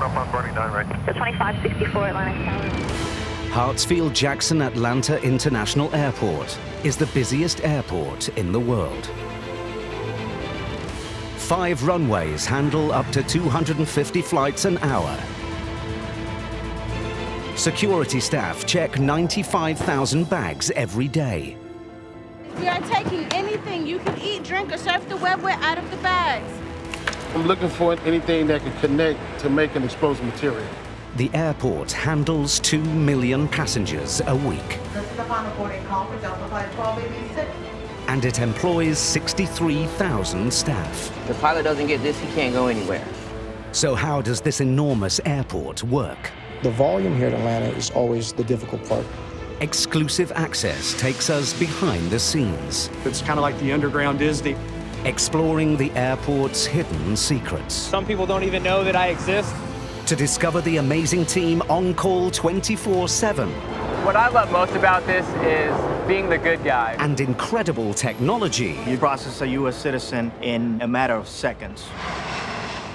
up on 49 right. So 2564 Atlantic Tower. Hartsfield-Jackson Atlanta International Airport is the busiest airport in the world. 5 runways handle up to 250 flights an hour. Security staff check 95,000 bags every day. We are taking anything you can eat, drink, or surf the web with out of the bags. I'm looking for anything that can connect to make an explosive material. The airport handles 2 million passengers a week. This is the final boarding call for Delta Flight 1286. And it employs 63,000 staff. If the pilot doesn't get this, he can't go anywhere. So how does this enormous airport work? The volume here in Atlanta is always the difficult part. Exclusive access takes us behind the scenes. It's kind of like the underground Disney. Exploring the airport's hidden secrets. Some people don't even know that I exist. To discover the amazing team on call 24/7. What I love most about this is being the good guy. And incredible technology. You process a U.S. citizen in a matter of seconds.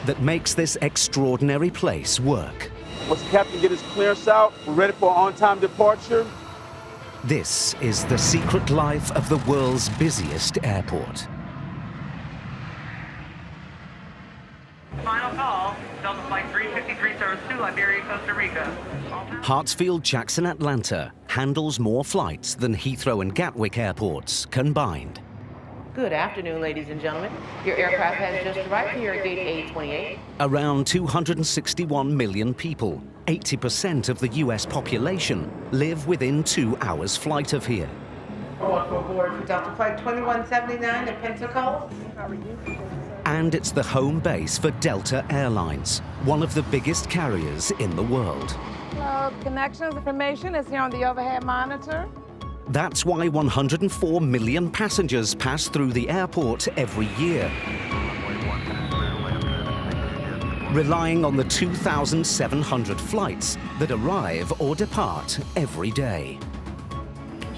That makes this extraordinary place work. Once the captain gets his clearance out, we're ready for an on-time departure. This is the secret life of the world's busiest airport. Final call, Delta Flight 353 service to Liberia, Costa Rica. Hartsfield-Jackson Atlanta handles more flights than Heathrow and Gatwick airports combined. Good afternoon, ladies and gentlemen. Your aircraft has just arrived here at gate A28. Around 261 million people, 80% of the US population, live within 2 hours flight of here. Welcome aboard for Delta Flight 2179 at Pensacola. And it's the home base for Delta Airlines, one of the biggest carriers in the world. Hello, connections information is here on the overhead monitor. That's why 104 million passengers pass through the airport every year, relying on the 2,700 flights that arrive or depart every day.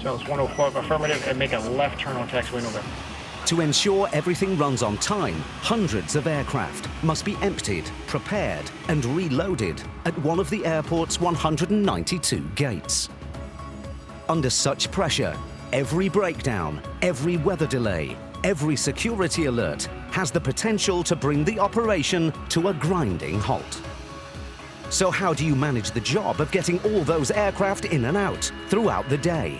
So it's 104 affirmative and make a left turn on taxiway November. To ensure everything runs on time, hundreds of aircraft must be emptied, prepared, and reloaded at one of the airport's 192 gates. Under such pressure, every breakdown, every weather delay, every security alert has the potential to bring the operation to a grinding halt. So how do you manage the job of getting all those aircraft in and out throughout the day?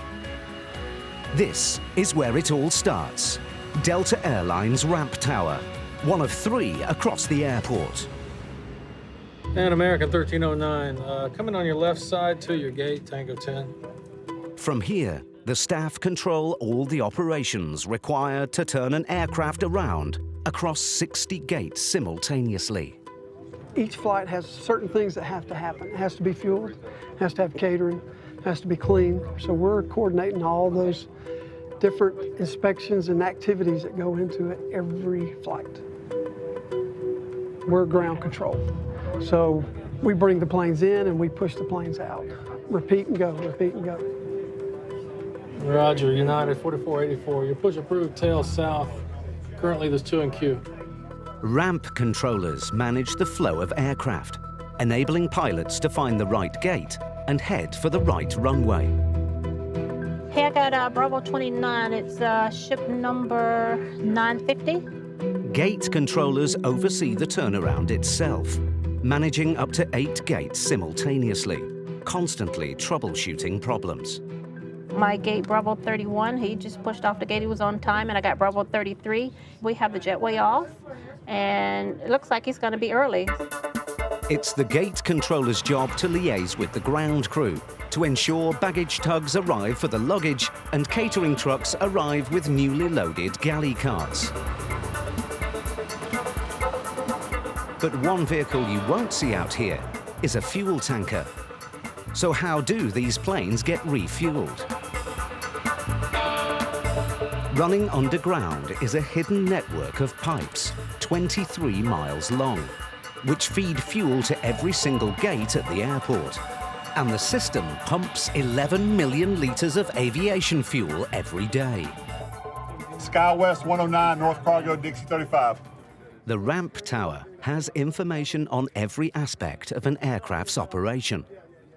This is where it all starts. Delta Airlines Ramp Tower, one of 3 across the airport. And American 1309, coming on your left side to your gate, Tango 10. From here, the staff control all the operations required to turn an aircraft around across 60 gates simultaneously. Each flight has certain things that have to happen. It has to be fueled, has to have catering, has to be clean. So we're coordinating all those different inspections and activities that go into it every flight. We're ground control. So we bring the planes in and we push the planes out. Repeat and go, repeat and go. Roger, United 4484. Your push approved tail south. Currently there's 2 in queue. Ramp controllers manage the flow of aircraft, enabling pilots to find the right gate and head for the right runway. Hey, I got Bravo 29. It's ship number 950. Gate controllers oversee the turnaround itself, managing up to 8 gates simultaneously, constantly troubleshooting problems. My gate Bravo 31, he just pushed off the gate. He was on time, and I got Bravo 33. We have the jetway off, and it looks like he's going to be early. It's the gate controller's job to liaise with the ground crew to ensure baggage tugs arrive for the luggage and catering trucks arrive with newly loaded galley carts. But one vehicle you won't see out here is a fuel tanker. So how do these planes get refueled? Running underground is a hidden network of pipes, 23 miles long, which feed fuel to every single gate at the airport. And the system pumps 11 million liters of aviation fuel every day. SkyWest 109, North Cargo, Dixie 35. The ramp tower has information on every aspect of an aircraft's operation,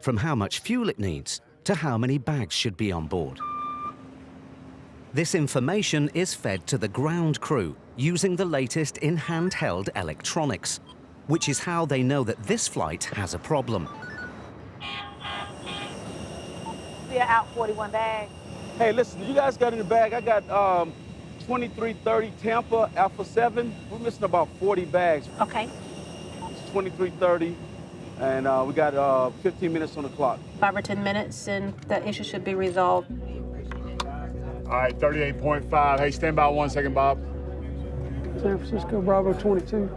from how much fuel it needs to how many bags should be on board. This information is fed to the ground crew using the latest in handheld electronics, which is how they know that this flight has a problem. We are out 41 bags. Hey, listen, you guys got in the bag. I got 2330 Tampa Alpha 7. We're missing about 40 bags. Okay. It's 2330, and we got 15 minutes on the clock. 5 or 10 minutes, and the issue should be resolved. All right, 38.5. Hey, stand by 1 second, Bob. San Francisco, Bravo 22.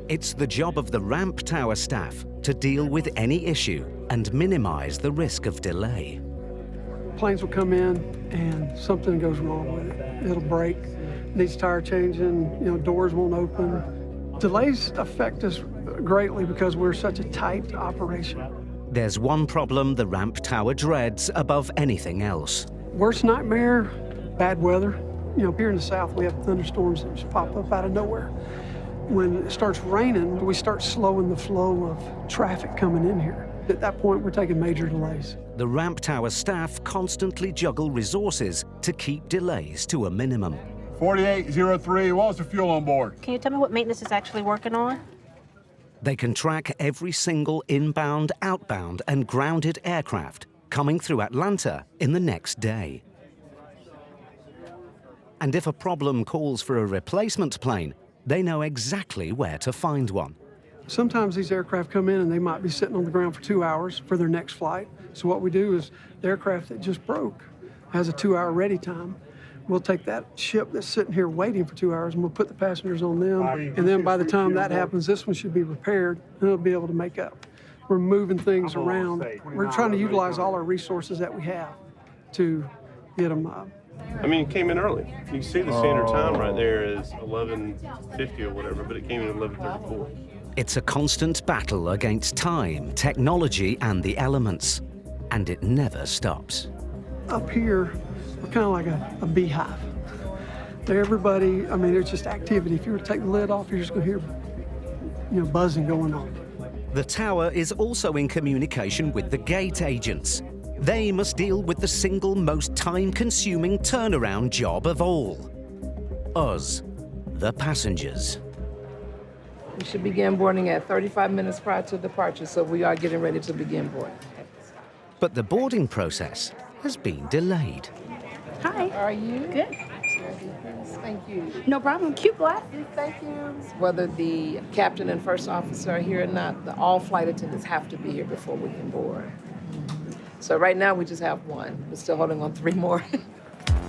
It's the job of the ramp tower staff to deal with any issue and minimize the risk of delay. Planes will come in and something goes wrong with it. It'll break, needs tire changing, doors won't open. Delays affect us greatly because we're such a tight operation. There's one problem the ramp tower dreads above anything else. Worst nightmare, bad weather. Here in the South, we have thunderstorms that just pop up out of nowhere. When it starts raining, we start slowing the flow of traffic coming in here. At that point, we're taking major delays. The ramp tower staff constantly juggle resources to keep delays to a minimum. 4803, what was the fuel on board? Can you tell me what maintenance is actually working on? They can track every single inbound, outbound, and grounded aircraft coming through Atlanta in the next day. And if a problem calls for a replacement plane, they know exactly where to find one. Sometimes these aircraft come in and they might be sitting on the ground for 2 hours for their next flight. So what we do is the aircraft that just broke has a 2-hour ready time. We'll take that ship that's sitting here waiting for 2 hours and we'll put the passengers on them. And then by the time that happens, this one should be repaired and it'll be able to make up. We're moving things around. We're trying to utilize all our resources that we have to get them up. I mean, it came in early. You can see the standard time right there is 11:50 or whatever, but it came in at 11:34. It's a constant battle against time, technology, and the elements. And it never stops. Up here, we're kind of like a beehive. Everybody, there's just activity. If you were to take the lid off, you're just going to hear, buzzing going on. The tower is also in communication with the gate agents. They must deal with the single most time-consuming turnaround job of all. Us, the passengers. We should begin boarding at 35 minutes prior to departure, so we are getting ready to begin boarding. But the boarding process has been delayed. Hi. How are you? Good. Thank you. No problem. Cute glasses. Thank you. Whether the captain and first officer are here or not, all flight attendants have to be here before we can board. So right now we just have one. We're still holding on 3 more.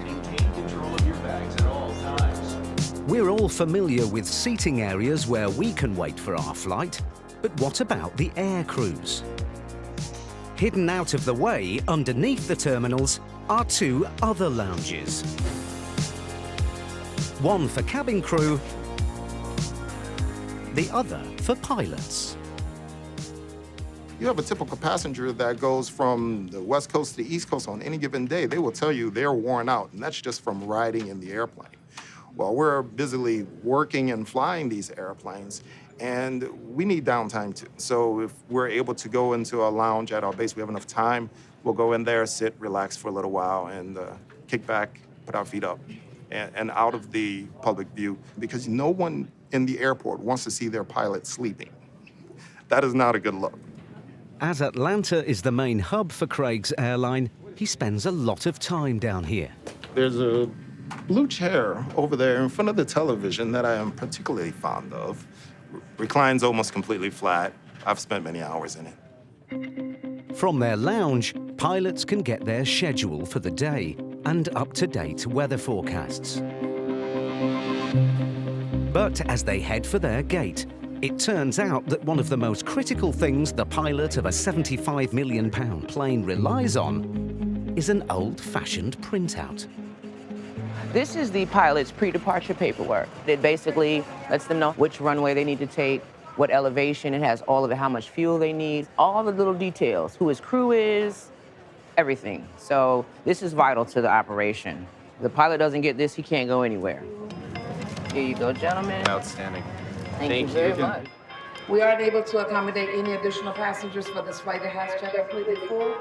Maintain control of your bags at all times. We're all familiar with seating areas where we can wait for our flight, but what about the air crews? Hidden out of the way underneath the terminals are 2 other lounges. One for cabin crew, the other for pilots. You have a typical passenger that goes from the West Coast to the East Coast on any given day. They will tell you they're worn out, and that's just from riding in the airplane. Well, we're busily working and flying these airplanes, and we need downtime too. So if we're able to go into a lounge at our base, we have enough time, we'll go in there, sit, relax for a little while, and kick back, put our feet up, and out of the public view, because no one in the airport wants to see their pilot sleeping. That is not a good look. As Atlanta is the main hub for Craig's airline, he spends a lot of time down here. There's a blue chair over there in front of the television that I am particularly fond of. Reclines almost completely flat. I've spent many hours in it. From their lounge, pilots can get their schedule for the day and up-to-date weather forecasts. But as they head for their gate, it turns out that one of the most critical things the pilot of a £75 million plane relies on is an old-fashioned printout. This is the pilot's pre-departure paperwork. It basically lets them know which runway they need to take, what elevation, it has all of it, how much fuel they need, all the little details, who his crew is, everything. So this is vital to the operation. If the pilot doesn't get this, he can't go anywhere. Here you go, gentlemen. Outstanding. Thank you very much. We aren't able to accommodate any additional passengers for this flight. It has checked completely full.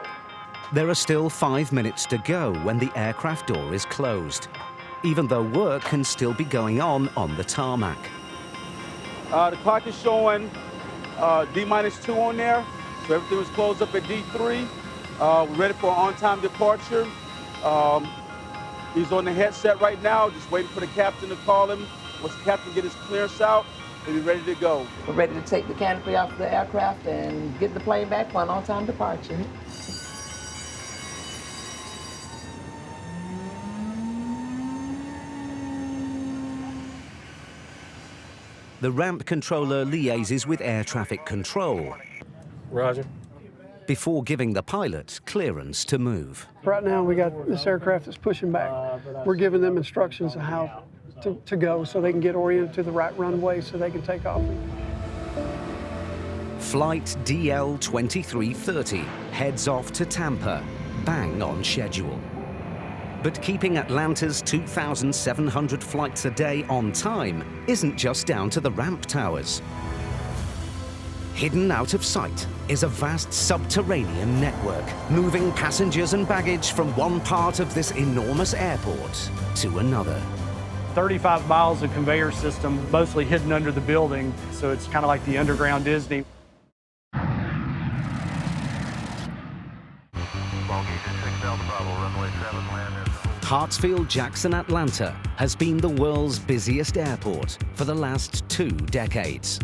There are still 5 minutes to go when the aircraft door is closed, even though work can still be going on the tarmac. The clock is showing D-2 on there, so everything was closed up at D3. We're ready for an on-time departure. He's on the headset right now, just waiting for the captain to call him. Once the captain gets his clearance out, he'll be ready to go. We're ready to take the canopy off the aircraft and get the plane back for an on-time departure. The ramp controller liaises with air traffic control. Roger. Before giving the pilot clearance to move. Right now, we got this aircraft that's pushing back. We're giving them instructions on how to go so they can get oriented to the right runway so they can take off. Flight DL-2330 heads off to Tampa, bang on schedule. But keeping Atlanta's 2,700 flights a day on time isn't just down to the ramp towers. Hidden out of sight is a vast subterranean network, moving passengers and baggage from one part of this enormous airport to another. 35 miles of conveyor system, mostly hidden under the building, so it's kind of like the underground Disney. Hartsfield-Jackson, Atlanta has been the world's busiest airport for the last 2 decades.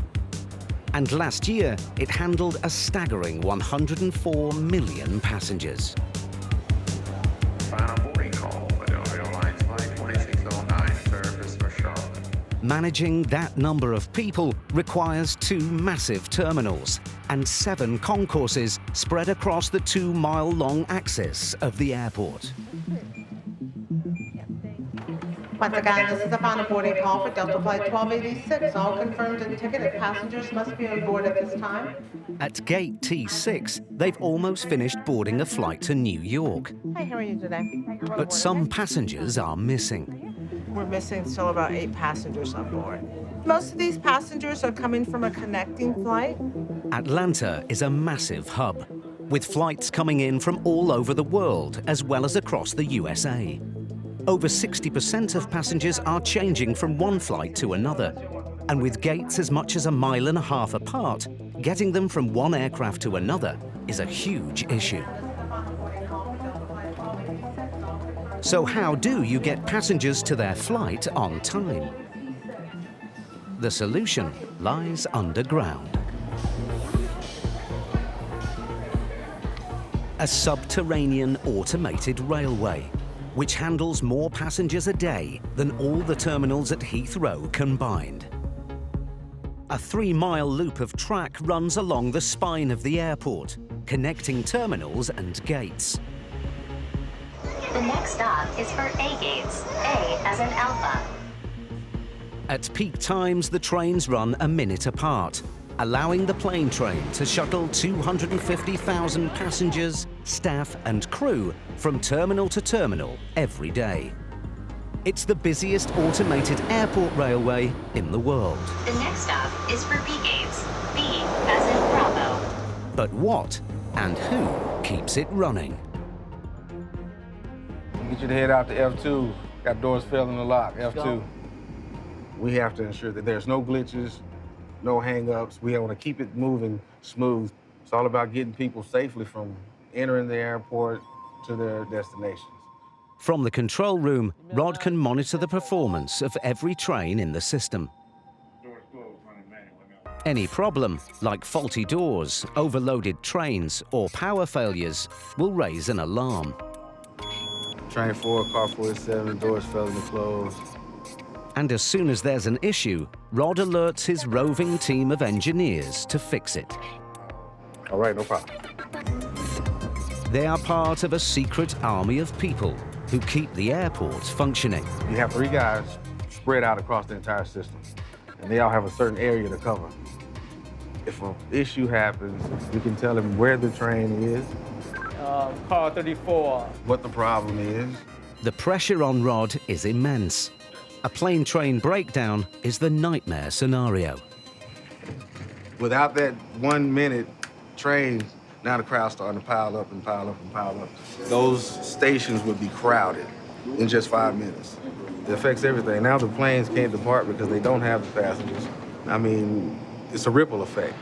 And last year, it handled a staggering 104 million passengers. Final boarding call, Philadelphia Airlines Flight 2609, service for Charlotte. Managing that number of people requires 2 massive terminals and 7 concourses spread across the 2-mile-long axis of the airport. Once again, this is a final boarding call for Delta Flight 1286. All confirmed and ticketed passengers must be on board at this time. At gate T6, they've almost finished boarding a flight to New York. Hi, how are you today? But some passengers are missing. We're missing still about 8 passengers on board. Most of these passengers are coming from a connecting flight. Atlanta is a massive hub, with flights coming in from all over the world, as well as across the USA. Over 60% of passengers are changing from one flight to another. And with gates as much as 1.5 miles apart, getting them from one aircraft to another is a huge issue. So how do you get passengers to their flight on time? The solution lies underground. A subterranean automated railway, which handles more passengers a day than all the terminals at Heathrow combined. A 3-mile loop of track runs along the spine of the airport, connecting terminals and gates. The next stop is for A gates, A as in Alpha. At peak times, the trains run a minute apart, allowing the plane train to shuttle 250,000 passengers, staff and crew from terminal to terminal every day. It's the busiest automated airport railway in the world. The next stop is for B gates, B as in Bravo. But what and who keeps it running? Get you to head out to F2. Got doors failing to lock, F2. We have to ensure that there's no glitches, no hang-ups. We want to keep it moving smooth. It's all about getting people safely from entering the airport to their destinations. From the control room, Rod can monitor the performance of every train in the system. Any problem, like faulty doors, overloaded trains, or power failures, will raise an alarm. Train 4, car 47, doors failing to close. And as soon as there's an issue, Rod alerts his roving team of engineers to fix it. All right, no problem. They are part of a secret army of people who keep the airport functioning. You have 3 guys spread out across the entire system, and they all have a certain area to cover. If an issue happens, you can tell them where the train is, Car 34. what the problem is. The pressure on Rod is immense. A plane train breakdown is the nightmare scenario. Without that 1 minute train, now the crowd's starting to pile up and pile up and pile up. Those stations would be crowded in just 5 minutes. It affects everything. Now the planes can't depart because they don't have the passengers. I mean, it's a ripple effect.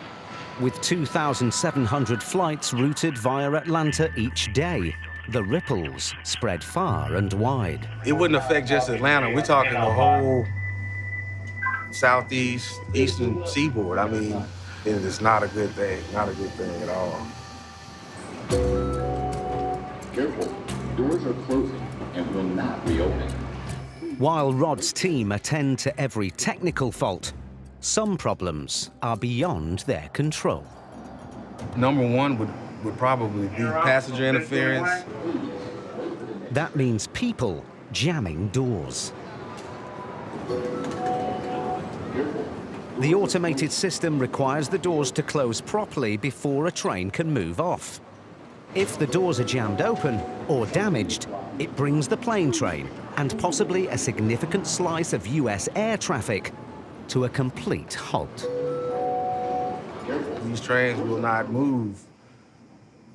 With 2,700 flights routed via Atlanta each day, the ripples spread far and wide. It wouldn't affect just Atlanta. We're talking the whole southeast, eastern seaboard. I mean, it is not a good thing, not a good thing at all. Careful, doors are closing and will not reopen. While Rod's team attend to every technical fault, some problems are beyond their control. Number one would probably be passenger interference. That means people jamming doors. The automated system requires the doors to close properly before a train can move off. If the doors are jammed open or damaged, it brings the plane train and possibly a significant slice of US air traffic to a complete halt. These trains will not move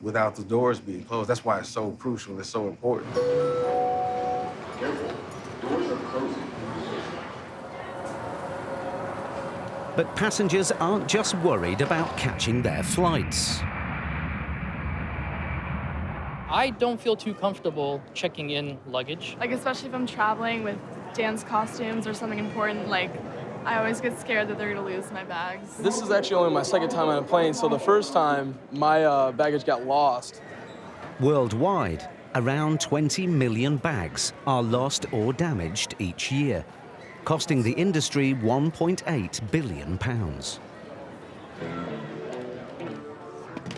without the doors being closed. That's why it's so crucial, it's so important. Careful, doors are closing. But passengers aren't just worried about catching their flights. I don't feel too comfortable checking in luggage. Like, especially if I'm traveling with dance costumes or something important, like, I always get scared that they're gonna lose my bags. This is actually only my second time on a plane, so the first time, my baggage got lost. Worldwide, around 20 million bags are lost or damaged each year, costing the industry £1.8 billion.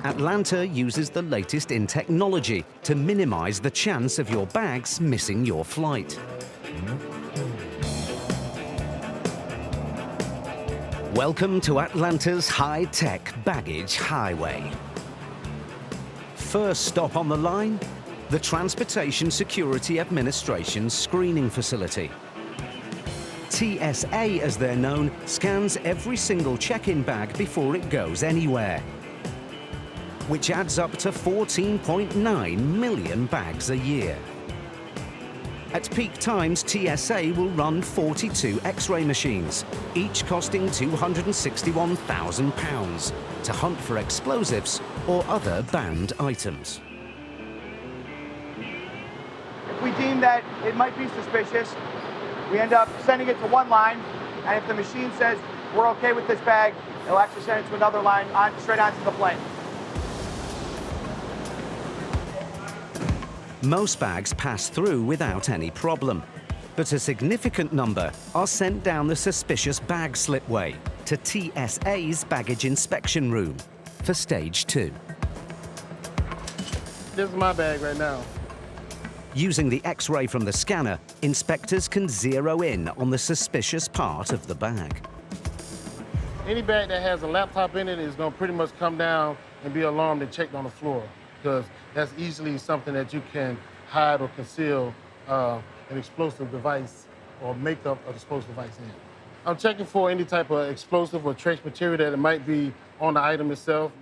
Atlanta uses the latest in technology to minimize the chance of your bags missing your flight. Welcome to Atlanta's high-tech baggage highway. First stop on the line, the Transportation Security Administration's screening facility. TSA, as they're known, scans every single check-in bag before it goes anywhere, which adds up to 14.9 million bags a year. At peak times, TSA will run 42 X-ray machines, each costing £261,000, to hunt for explosives or other banned items. If we deem that it might be suspicious, we end up sending it to one line, and if the machine says we're okay with this bag, it'll actually send it to another line straight onto the plane. Most bags pass through without any problem, but a significant number are sent down the suspicious bag slipway to TSA's baggage inspection room for stage 2. This is my bag right now. Using the X-ray from the scanner, inspectors can zero in on the suspicious part of the bag. Any bag that has a laptop in it is going to pretty much come down and be alarmed and checked on the floor, because that's easily something that you can hide or conceal an explosive device or make up an explosive device in. I'm checking for any type of explosive or trace material that it might be on the item itself.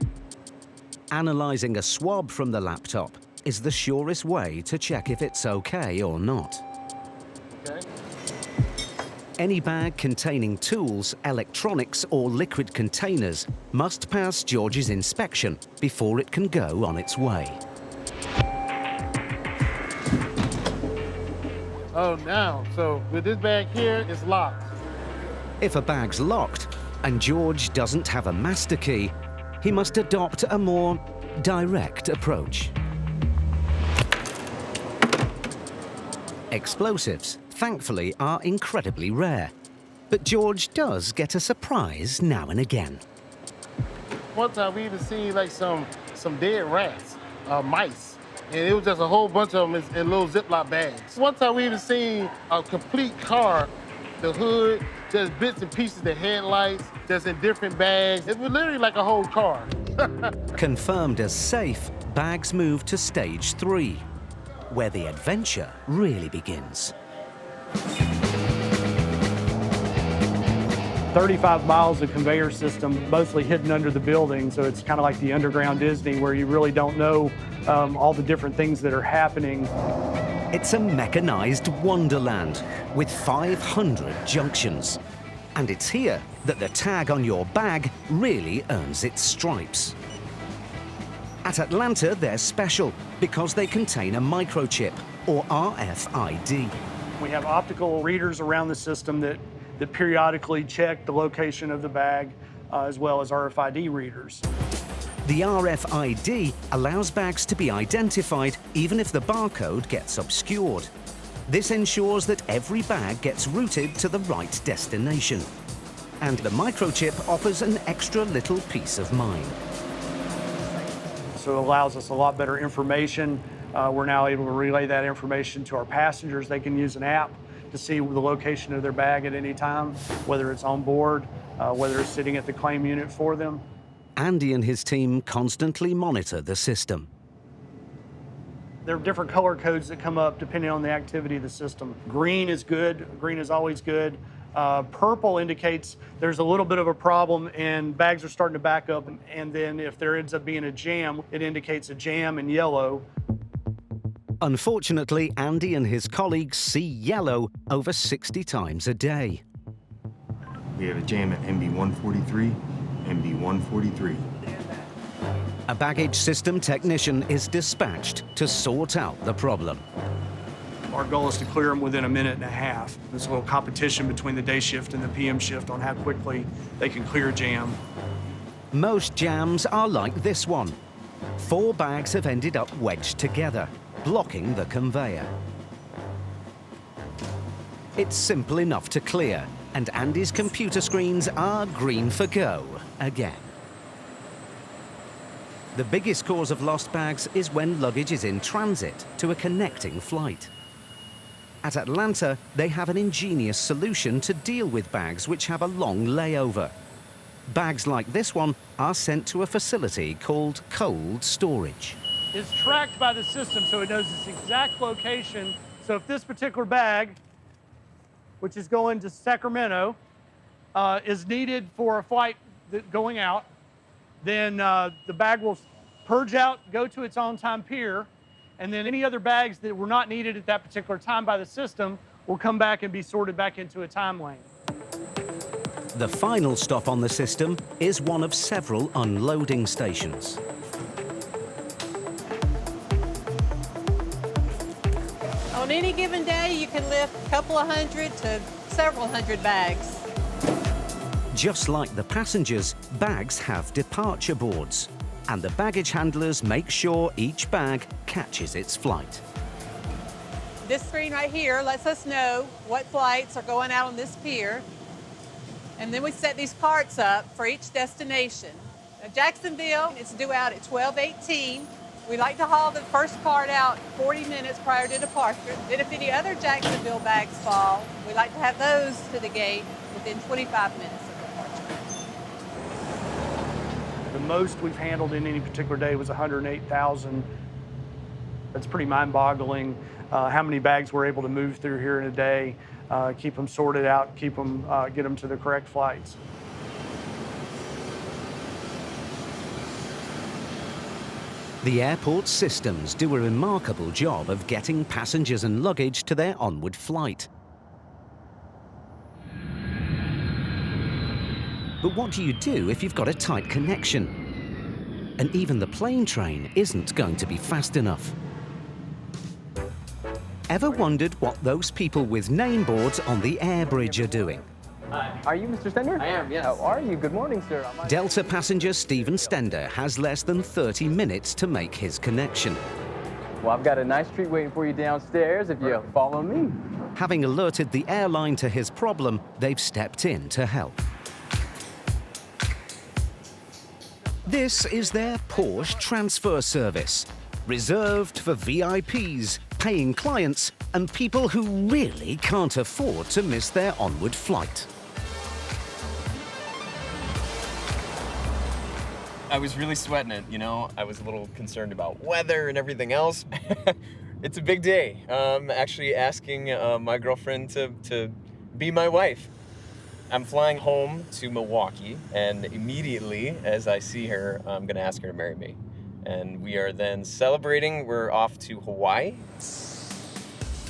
Analyzing a swab from the laptop is the surest way to check if it's okay or not. Okay. Any bag containing tools, electronics, or liquid containers must pass George's inspection before it can go on its way. Oh, now, so with this bag here, it's locked. If a bag's locked and George doesn't have a master key, he must adopt a more direct approach. Explosives, thankfully, are incredibly rare, but George does get a surprise now and again. One time we even seen like some dead rats, mice, and it was just a whole bunch of them in little Ziploc bags. One time we even seen a complete car, the hood, just bits and pieces, the headlights, just in different bags. It was literally like a whole car. Confirmed as safe, bags move to stage 3, where the adventure really begins. 35 miles of conveyor system, mostly hidden under the building, so it's kind of like the underground Disney where you really don't know all the different things that are happening. It's a mechanized wonderland with 500 junctions. And it's here that the tag on your bag really earns its stripes. At Atlanta, they're special because they contain a microchip, or RFID. We have optical readers around the system that periodically check the location of the bag, as well as RFID readers. The RFID allows bags to be identified even if the barcode gets obscured. This ensures that every bag gets routed to the right destination. And the microchip offers an extra little peace of mind. So it allows us a lot better information. We're now able to relay that information to our passengers. They can use an app to see the location of their bag at any time, whether it's on board, whether it's sitting at the claim unit for them. Andy and his team constantly monitor the system. There are different color codes that come up depending on the activity of the system. Green is good, green is always good. Purple indicates there's a little bit of a problem and bags are starting to back up, and then if there ends up being a jam, it indicates a jam in yellow. Unfortunately, Andy and his colleagues see yellow over 60 times a day. We have a jam at MB143, MB143. A baggage system technician is dispatched to sort out the problem. Our goal is to clear them within a minute and a half. There's a little competition between the day shift and the PM shift on how quickly they can clear a jam. Most jams are like this one. 4 bags have ended up wedged together, blocking the conveyor. It's simple enough to clear, and Andy's computer screens are green for go again. The biggest cause of lost bags is when luggage is in transit to a connecting flight. At Atlanta, they have an ingenious solution to deal with bags which have a long layover. Bags like this one are sent to a facility called cold storage. It's tracked by the system, so it knows its exact location. So if this particular bag, which is going to Sacramento, is needed for a flight going out, then the bag will purge out, go to its on-time pier, and then any other bags that were not needed at that particular time by the system will come back and be sorted back into a time lane. The final stop on the system is one of several unloading stations. On any given day, you can lift a couple of hundred to several hundred bags. Just like the passengers, bags have departure boards, and the baggage handlers make sure each bag catches its flight. This screen right here lets us know what flights are going out on this pier. And then we set these carts up for each destination. Now, Jacksonville is due out at 12:18. We like to haul the first cart out 40 minutes prior to departure. Then if any other Jacksonville bags fall, we like to have those to the gate within 25 minutes of departure. The most we've handled in any particular day was 108,000. That's pretty mind-boggling how many bags we're able to move through here in a day, keep them sorted out, get them to the correct flights. The airport systems do a remarkable job of getting passengers and luggage to their onward flight. But what do you do if you've got a tight connection? And even the plane train isn't going to be fast enough. Ever wondered what those people with name boards on the air bridge are doing? Hi. Are you Mr. Stender? I am, yes. How are you? Good morning, sir. Delta passenger Stephen Stender has less than 30 minutes to make his connection. Well, I've got a nice treat waiting for you downstairs if you follow me. Having alerted the airline to his problem, they've stepped in to help. This is their Porsche transfer service, reserved for VIPs, paying clients, and people who really can't afford to miss their onward flight. I was really sweating it, you know. I was a little concerned about weather and everything else. It's a big day. Actually asking my girlfriend to be my wife. I'm flying home to Milwaukee, and immediately as I see her, I'm gonna ask her to marry me. And we are then celebrating. We're off to Hawaii.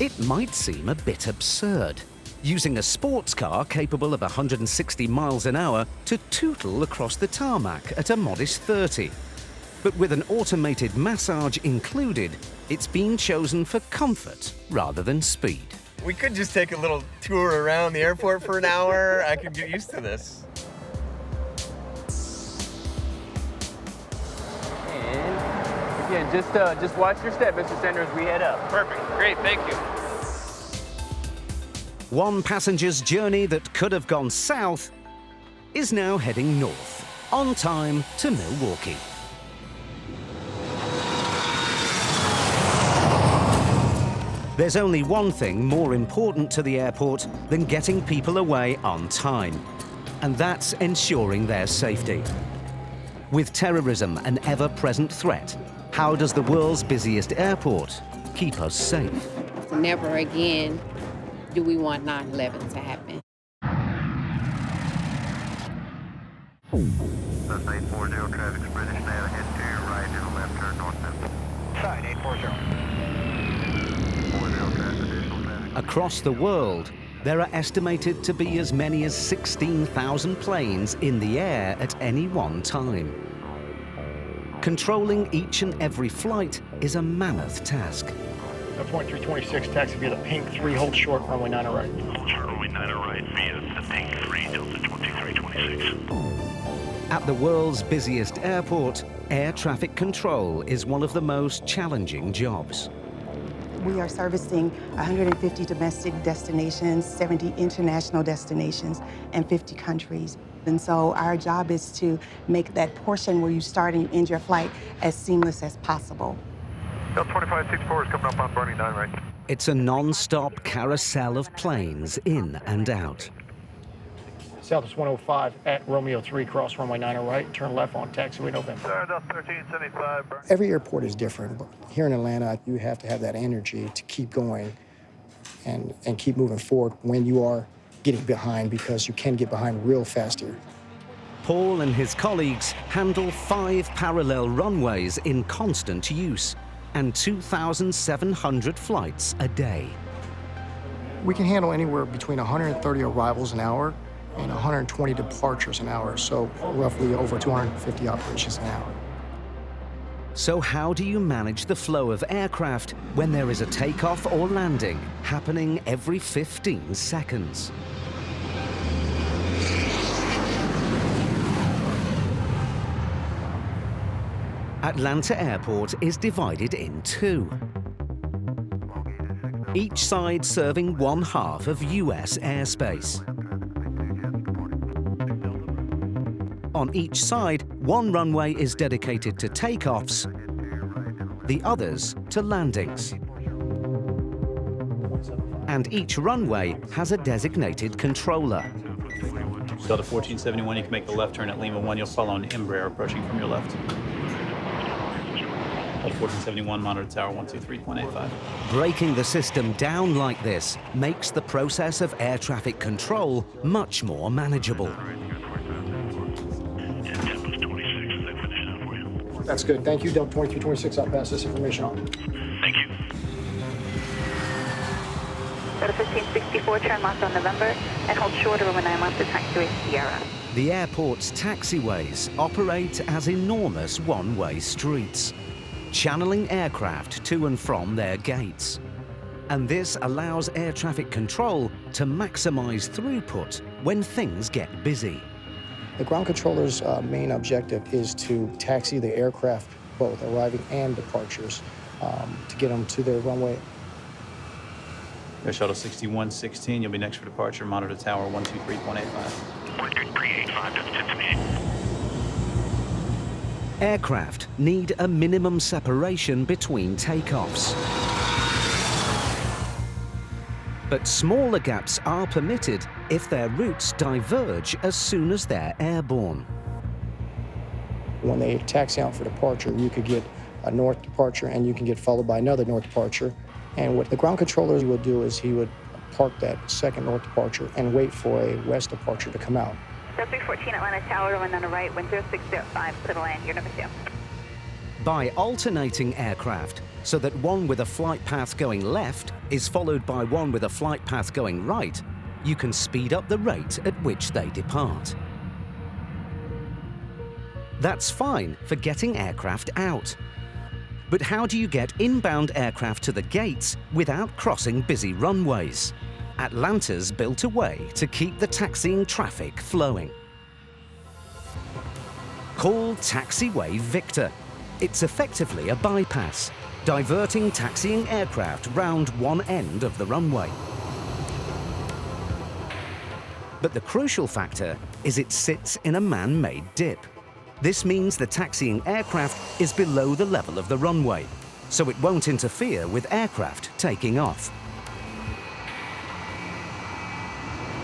It might seem a bit absurd, using a sports car capable of 160 miles an hour to tootle across the tarmac at a modest 30. But with an automated massage included, it's been chosen for comfort rather than speed. We could just take a little tour around the airport for an hour. I could get used to this. And again, just watch your step, Mr. Sender, as we head up. Perfect. Great. Thank you. One passenger's journey that could have gone south is now heading north, on time to Milwaukee. There's only one thing more important to the airport than getting people away on time, and that's ensuring their safety. With terrorism an ever-present threat, how does the world's busiest airport keep us safe? Never again do we want 9/11 to happen. That's 840, traffic's British now, head to your right and a left turn north now. Side 840. Across the world, there are estimated to be as many as 16,000 planes in the air at any one time. Controlling each and every flight is a mammoth task. Point 326, taxi via the pink 3, hold short, runway 9 right. Hold short, runway 9 right via the pink 3, Delta 2326. At the world's busiest airport, air traffic control is one of the most challenging jobs. We are servicing 150 domestic destinations, 70 international destinations, and 50 countries. And so our job is to make that portion where you start and you end your flight as seamless as possible. Delta 2564 is coming up on Bernie 9 right. It's a non-stop carousel of planes in and out. Southwest 105 at Romeo 3, cross runway 9 right, turn left on taxiway November. Sir, Delta 1375. Every airport is different, but here in Atlanta, you have to have that energy to keep going and keep moving forward when you are getting behind, because you can get behind real fast here. Paul and his colleagues handle 5 parallel runways in constant use and 2,700 flights a day. We can handle anywhere between 130 arrivals an hour and 120 departures an hour, so roughly over 250 operations an hour. So how do you manage the flow of aircraft when there is a takeoff or landing happening every 15 seconds? Atlanta Airport is divided in 2. Each side serving one half of US airspace. On each side, one runway is dedicated to takeoffs, the others to landings. And each runway has a designated controller. Delta 1471, you can make the left turn at Lima 1. You'll follow an Embraer approaching from your left. Delta 1471, monitor tower 123.85. Breaking the system down like this makes the process of air traffic control much more manageable. That's good. Thank you, Delta 2326. I'll pass this information on. Thank you. Delta 1564, turn left on November and hold short over 9 miles to taxiway Sierra. The airport's taxiways operate as enormous one-way streets, channeling aircraft to and from their gates. And this allows air traffic control to maximize throughput when things get busy. The ground controller's main objective is to taxi the aircraft, both arriving and departures, to get them to their runway. Air Shuttle 6116, you'll be next for departure, monitor tower 123.85. 123.85, that's 10 to me. Aircraft need a minimum separation between takeoffs. But smaller gaps are permitted if their routes diverge as soon as they're airborne. When they taxi out for departure, you could get a north departure and you can get followed by another north departure. And what the ground controller would do is he would park that second north departure and wait for a west departure to come out. 314 Atlanta Tower, one on the right, wind 0605, clear to land, you're number 2. By alternating aircraft, so that one with a flight path going left is followed by one with a flight path going right, you can speed up the rate at which they depart. That's fine for getting aircraft out. But how do you get inbound aircraft to the gates without crossing busy runways? Atlanta's built a way to keep the taxiing traffic flowing. Called Taxiway Victor. It's effectively a bypass, diverting taxiing aircraft round one end of the runway. But the crucial factor is it sits in a man-made dip. This means the taxiing aircraft is below the level of the runway, so it won't interfere with aircraft taking off.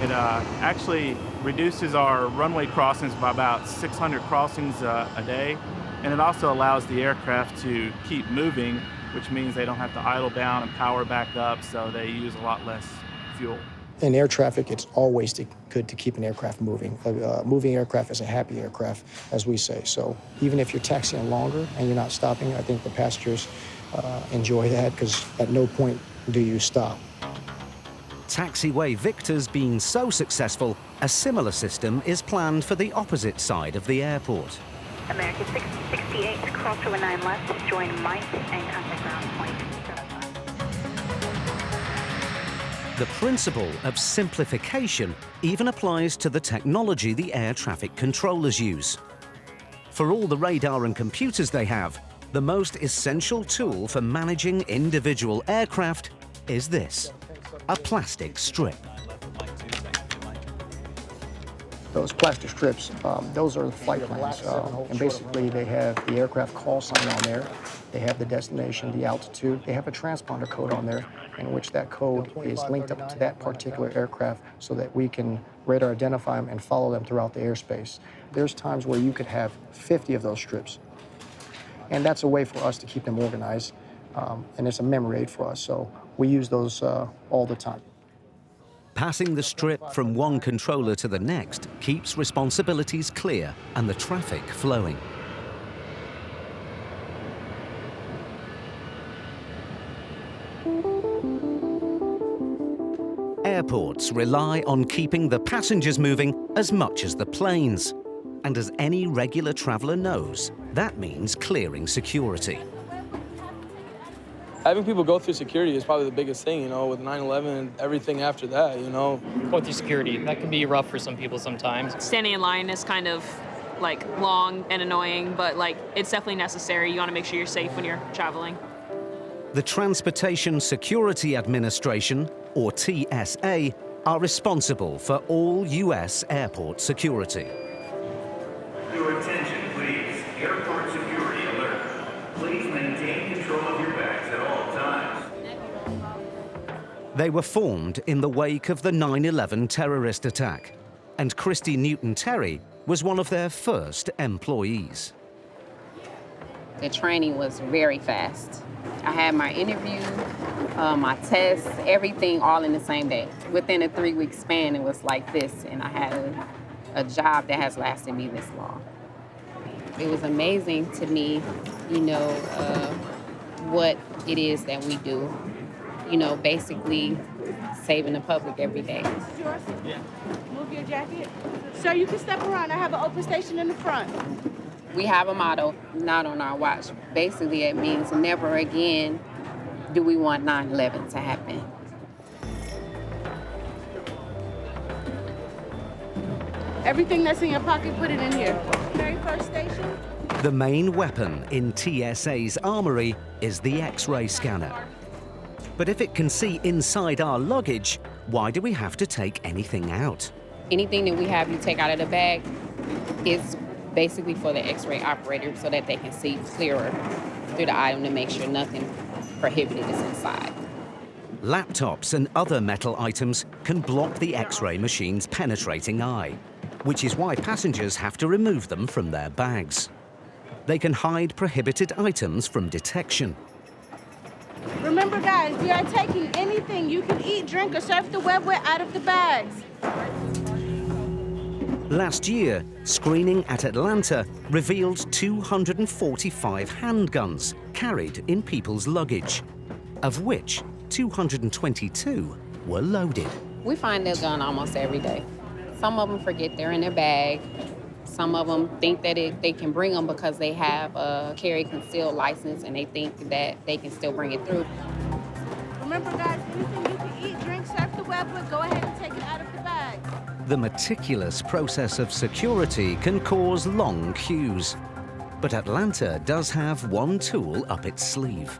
It actually reduces our runway crossings by about 600 crossings a day, and it also allows the aircraft to keep moving, which means they don't have to idle down and power back up, so they use a lot less fuel. In air traffic, it's always good to keep an aircraft moving. A moving aircraft is a happy aircraft, as we say. So even if you're taxiing longer and you're not stopping, I think the passengers enjoy that, because at no point do you stop. Taxiway Victor's been so successful, a similar system is planned for the opposite side of the airport. American 668, cross over 9 left, join Mike and contact ground point. The principle of simplification even applies to the technology the air traffic controllers use. For all the radar and computers they have, the most essential tool for managing individual aircraft is this: a plastic strip. Those plastic strips, those are the flight plans. And basically they have the aircraft call sign on there. They have the destination, the altitude. They have a transponder code on there in which that code is linked up to that particular aircraft so that we can radar identify them and follow them throughout the airspace. There's times where you could have 50 of those strips. And that's a way for us to keep them organized. And it's a memory aid for us. So we use those all the time. Passing the strip from one controller to the next keeps responsibilities clear and the traffic flowing. Airports rely on keeping the passengers moving as much as the planes. And as any regular traveler knows, that means clearing security. Having people go through security is probably the biggest thing, you know, with 9/11 and everything after that, you know. Going through security, that can be rough for some people sometimes. Standing in line is kind of like long and annoying, but like it's definitely necessary. You want to make sure you're safe when you're traveling. The Transportation Security Administration, or TSA, are responsible for all U.S. airport security. Your attention, please. Airport security alert. Please maintain control of your bags at all times. They were formed in the wake of the 9/11 terrorist attack, and Christy Newton-Terry was one of their first employees. The training was very fast. I had my interview, my tests, everything all in the same day. Within a 3-week span, it was like this, and I had a job that has lasted me this long. It was amazing to me, you know, what it is that we do. You know, basically saving the public every day. Yeah. Move your jacket. Sir, you can step around. I have an open station in the front. We have a motto, not on our watch. Basically, it means never again do we want 9/11 to happen. Everything that's in your pocket, put it in here. Very first station. The main weapon in TSA's armory is the X-ray scanner. But if it can see inside our luggage, why do we have to take anything out? Anything that we have you take out of the bag is basically for the X-ray operator so that they can see clearer through the item to make sure nothing prohibited is inside. Laptops and other metal items can block the X-ray machine's penetrating eye, which is why passengers have to remove them from their bags. They can hide prohibited items from detection. Remember, guys, guys, we are taking anything you can eat, drink, or surf the web with out of the bags. Last year, screening at Atlanta revealed 245 handguns carried in people's luggage, of which 222 were loaded. We find their gun almost every day. Some of them forget they're in their bag. Some of them think that they can bring them because they have a carry concealed license and they think that they can still bring it through. Remember, guys, anything you can eat, drink, surf the web with, go ahead and take it out of the bag. The meticulous process of security can cause long queues. But Atlanta does have one tool up its sleeve.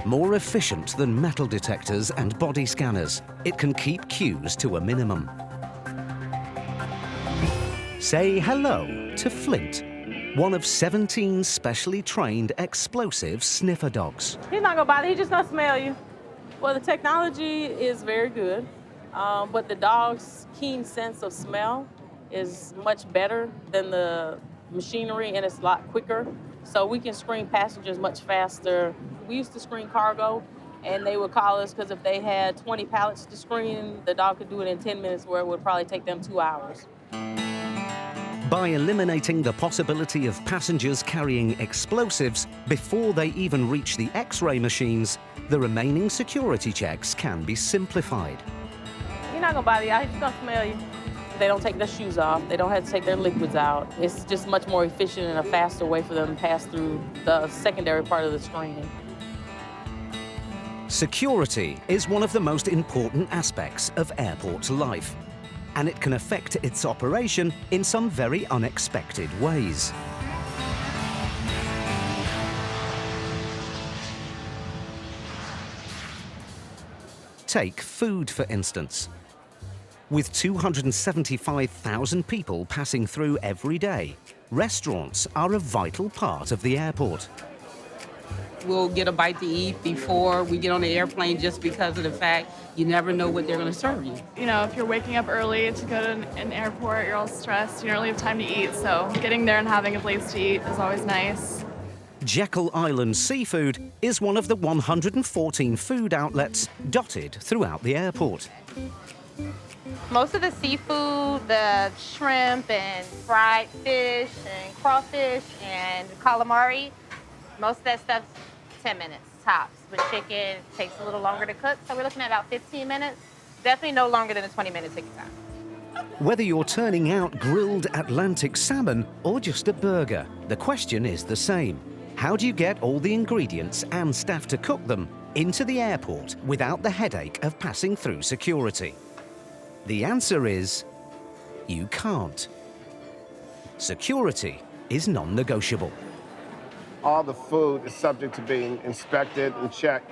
More efficient than metal detectors and body scanners, it can keep queues to a minimum. Say hello to Flint, one of 17 specially trained explosive sniffer dogs. He's not gonna bother, he's just gonna smell you. Well, the technology is very good, but the dog's keen sense of smell is much better than the machinery, and it's a lot quicker. So we can screen passengers much faster. We used to screen cargo, and they would call us because if they had 20 pallets to screen, the dog could do it in 10 minutes where it would probably take them 2 hours. By eliminating the possibility of passengers carrying explosives before they even reach the X-ray machines, the remaining security checks can be simplified. He's not gonna bother you, he's just gonna smell you. They don't take their shoes off, they don't have to take their liquids out. It's just much more efficient and a faster way for them to pass through the secondary part of the screening. Security is one of the most important aspects of airport life, and it can affect its operation in some very unexpected ways. Take food, for instance. With 275,000 people passing through every day, restaurants are a vital part of the airport. We'll get a bite to eat before we get on the airplane just because of the fact you never know what they're going to serve you. You know, if you're waking up early to go to an airport, you're all stressed, you don't really have time to eat, so getting there and having a place to eat is always nice. Jekyll Island Seafood is one of the 114 food outlets dotted throughout the airport. Most of the seafood, the shrimp and fried fish and crawfish and calamari, most of that stuff's 10 minutes tops. With chicken, it takes a little longer to cook, so we're looking at about 15 minutes. Definitely no longer than a 20-minute ticket time. Whether you're turning out grilled Atlantic salmon or just a burger, the question is the same. How do you get all the ingredients and staff to cook them into the airport without the headache of passing through security? The answer is, you can't. Security is non-negotiable. All the food is subject to being inspected and checked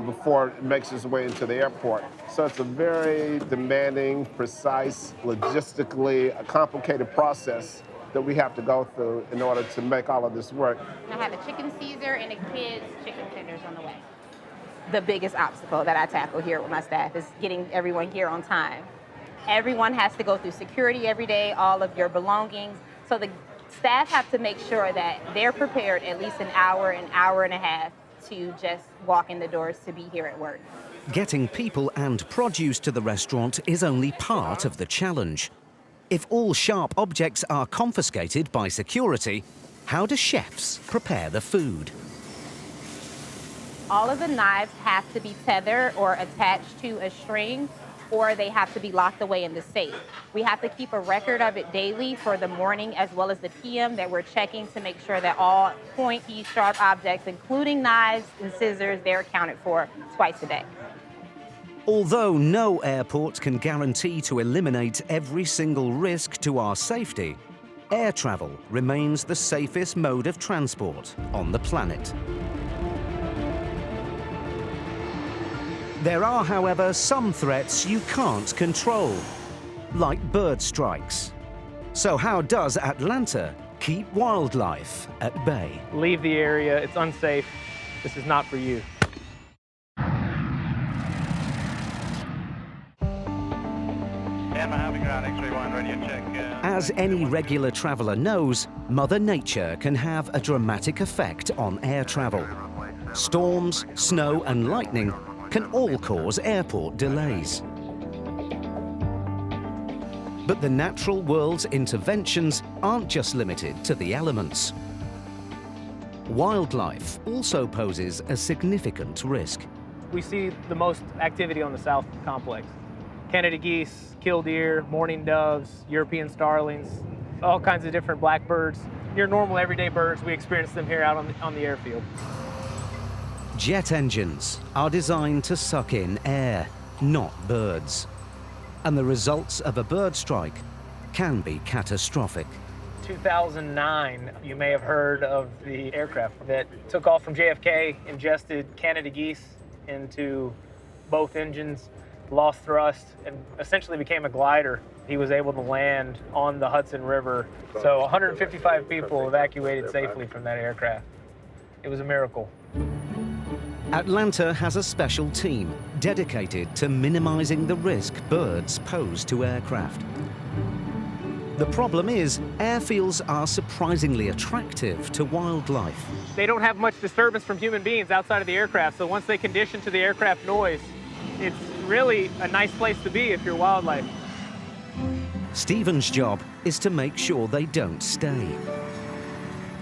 before it makes its way into the airport. So it's a very demanding, precise, logistically a complicated process that we have to go through in order to make all of this work. I have a chicken Caesar and a kid's chicken tenders on the way. The biggest obstacle that I tackle here with my staff is getting everyone here on time. Everyone has to go through security every day, all of your belongings. So the staff have to make sure that they're prepared at least an hour and a half to just walk in the doors to be here at work. Getting people and produce to the restaurant is only part of the challenge. If all sharp objects are confiscated by security, how do chefs prepare the food? All of the knives have to be tethered or attached to a string, or they have to be locked away in the safe. We have to keep a record of it daily for the morning as well as the PM that we're checking to make sure that all pointy, sharp objects, including knives and scissors, they're accounted for twice a day. Although no airport can guarantee to eliminate every single risk to our safety, air travel remains the safest mode of transport on the planet. There are, however, some threats you can't control, like bird strikes. So how does Atlanta keep wildlife at bay? Leave the area, it's unsafe. This is not for you. As any regular traveler knows, Mother Nature can have a dramatic effect on air travel. Storms, snow and lightning can all cause airport delays. But the natural world's interventions aren't just limited to the elements. Wildlife also poses a significant risk. We see the most activity on the south complex. Canada geese, killdeer, mourning doves, European starlings, all kinds of different blackbirds. Your normal everyday birds, we experience them here out on the airfield. Jet engines are designed to suck in air, not birds. And the results of a bird strike can be catastrophic. 2009, you may have heard of the aircraft that took off from JFK, ingested Canada geese into both engines, lost thrust, and essentially became a glider. He was able to land on the Hudson River. So 155 people evacuated safely from that aircraft. It was a miracle. Atlanta has a special team dedicated to minimizing the risk birds pose to aircraft. The problem is, airfields are surprisingly attractive to wildlife. They don't have much disturbance from human beings outside of the aircraft, so once they condition to the aircraft noise, it's really a nice place to be if you're wildlife. Stephen's job is to make sure they don't stay.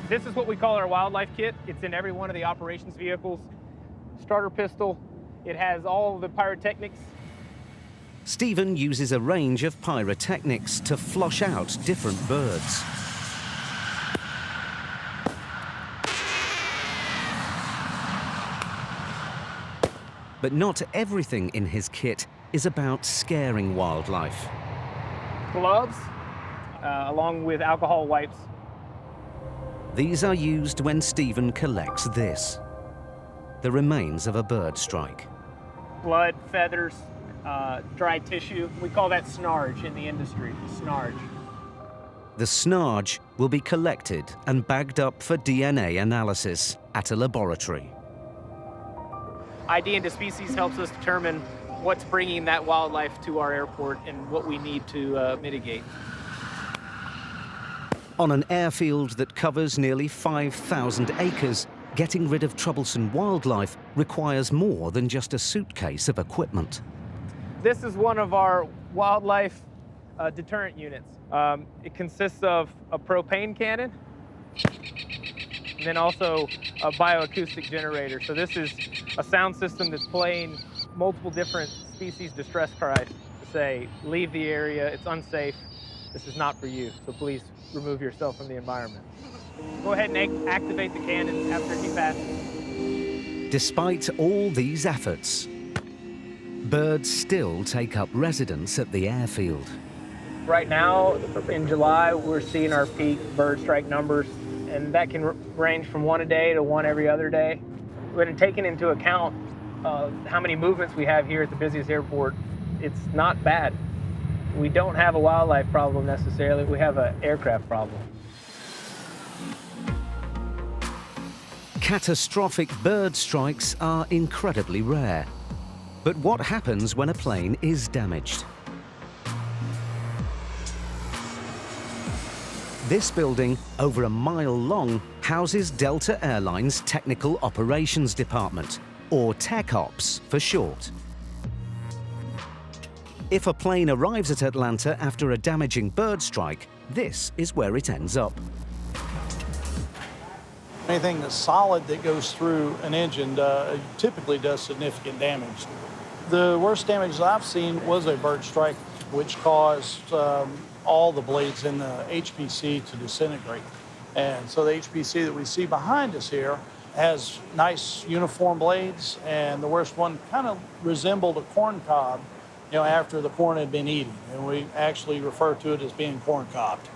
This is what we call our wildlife kit. It's in every one of the operations vehicles. Starter pistol. It has all the pyrotechnics. Stephen uses a range of pyrotechnics to flush out different birds. But not everything in his kit is about scaring wildlife. Gloves, along with alcohol wipes. These are used when Stephen collects this, the remains of a bird strike. Blood, feathers, dry tissue. We call that snarge in the industry, snarge. The snarge will be collected and bagged up for DNA analysis at a laboratory. ID into species helps us determine what's bringing that wildlife to our airport and what we need to mitigate. On an airfield that covers nearly 5,000 acres, getting rid of troublesome wildlife requires more than just a suitcase of equipment. This is one of our wildlife deterrent units. It consists of a propane cannon and then also a bioacoustic generator. So this is a sound system that's playing multiple different species distress cries to say, leave the area, it's unsafe, this is not for you, so please remove yourself from the environment. Go ahead and activate the cannon after he passes. Despite all these efforts, birds still take up residence at the airfield. Right now, in July, we're seeing our peak bird strike numbers, and that can range from one a day to one every other day. When taking into account how many movements we have here at the busiest airport, it's not bad. We don't have a wildlife problem necessarily, we have an aircraft problem. Catastrophic bird strikes are incredibly rare. But what happens when a plane is damaged? This building, over a mile long, houses Delta Airlines Technical Operations Department, or TechOps for short. If a plane arrives at Atlanta after a damaging bird strike, this is where it ends up. Anything that's solid that goes through an engine typically does significant damage. The worst damage I've seen was a bird strike, which caused all the blades in the HPC to disintegrate. And so the HPC that we see behind us here has nice uniform blades, and the worst one kind of resembled a corn cob, after the corn had been eaten. And we actually refer to it as being corn cobbed.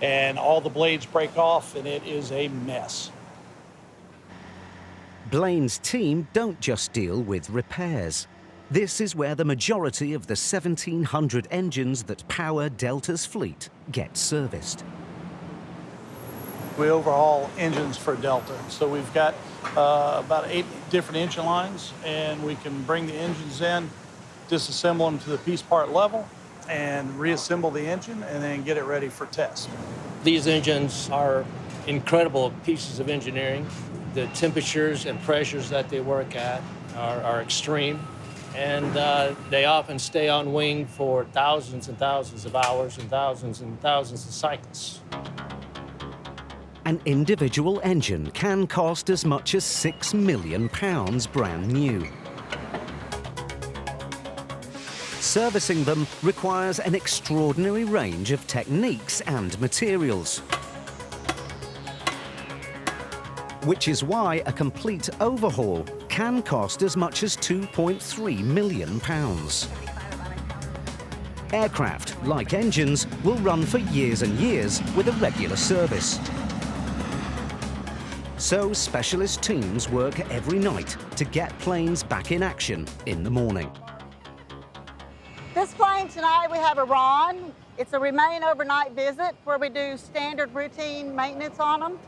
And all the blades break off, and it is a mess. Blaine's team don't just deal with repairs. This is where the majority of the 1,700 engines that power Delta's fleet get serviced. We overhaul engines for Delta. So we've got about 8 different engine lines, and we can bring the engines in, disassemble them to the piece part level, and reassemble the engine, and then get it ready for test. These engines are incredible pieces of engineering. The temperatures and pressures that they work at are extreme, and they often stay on wing for thousands and thousands of hours and thousands of cycles. An individual engine can cost as much as £6 million brand new. Servicing them requires an extraordinary range of techniques and materials, which is why a complete overhaul can cost as much as £2.3 million. Aircraft, like engines, will run for years and years with a regular service. So specialist teams work every night to get planes back in action in the morning. This plane tonight, we have a RON. It's a remain overnight visit where we do standard routine maintenance on them.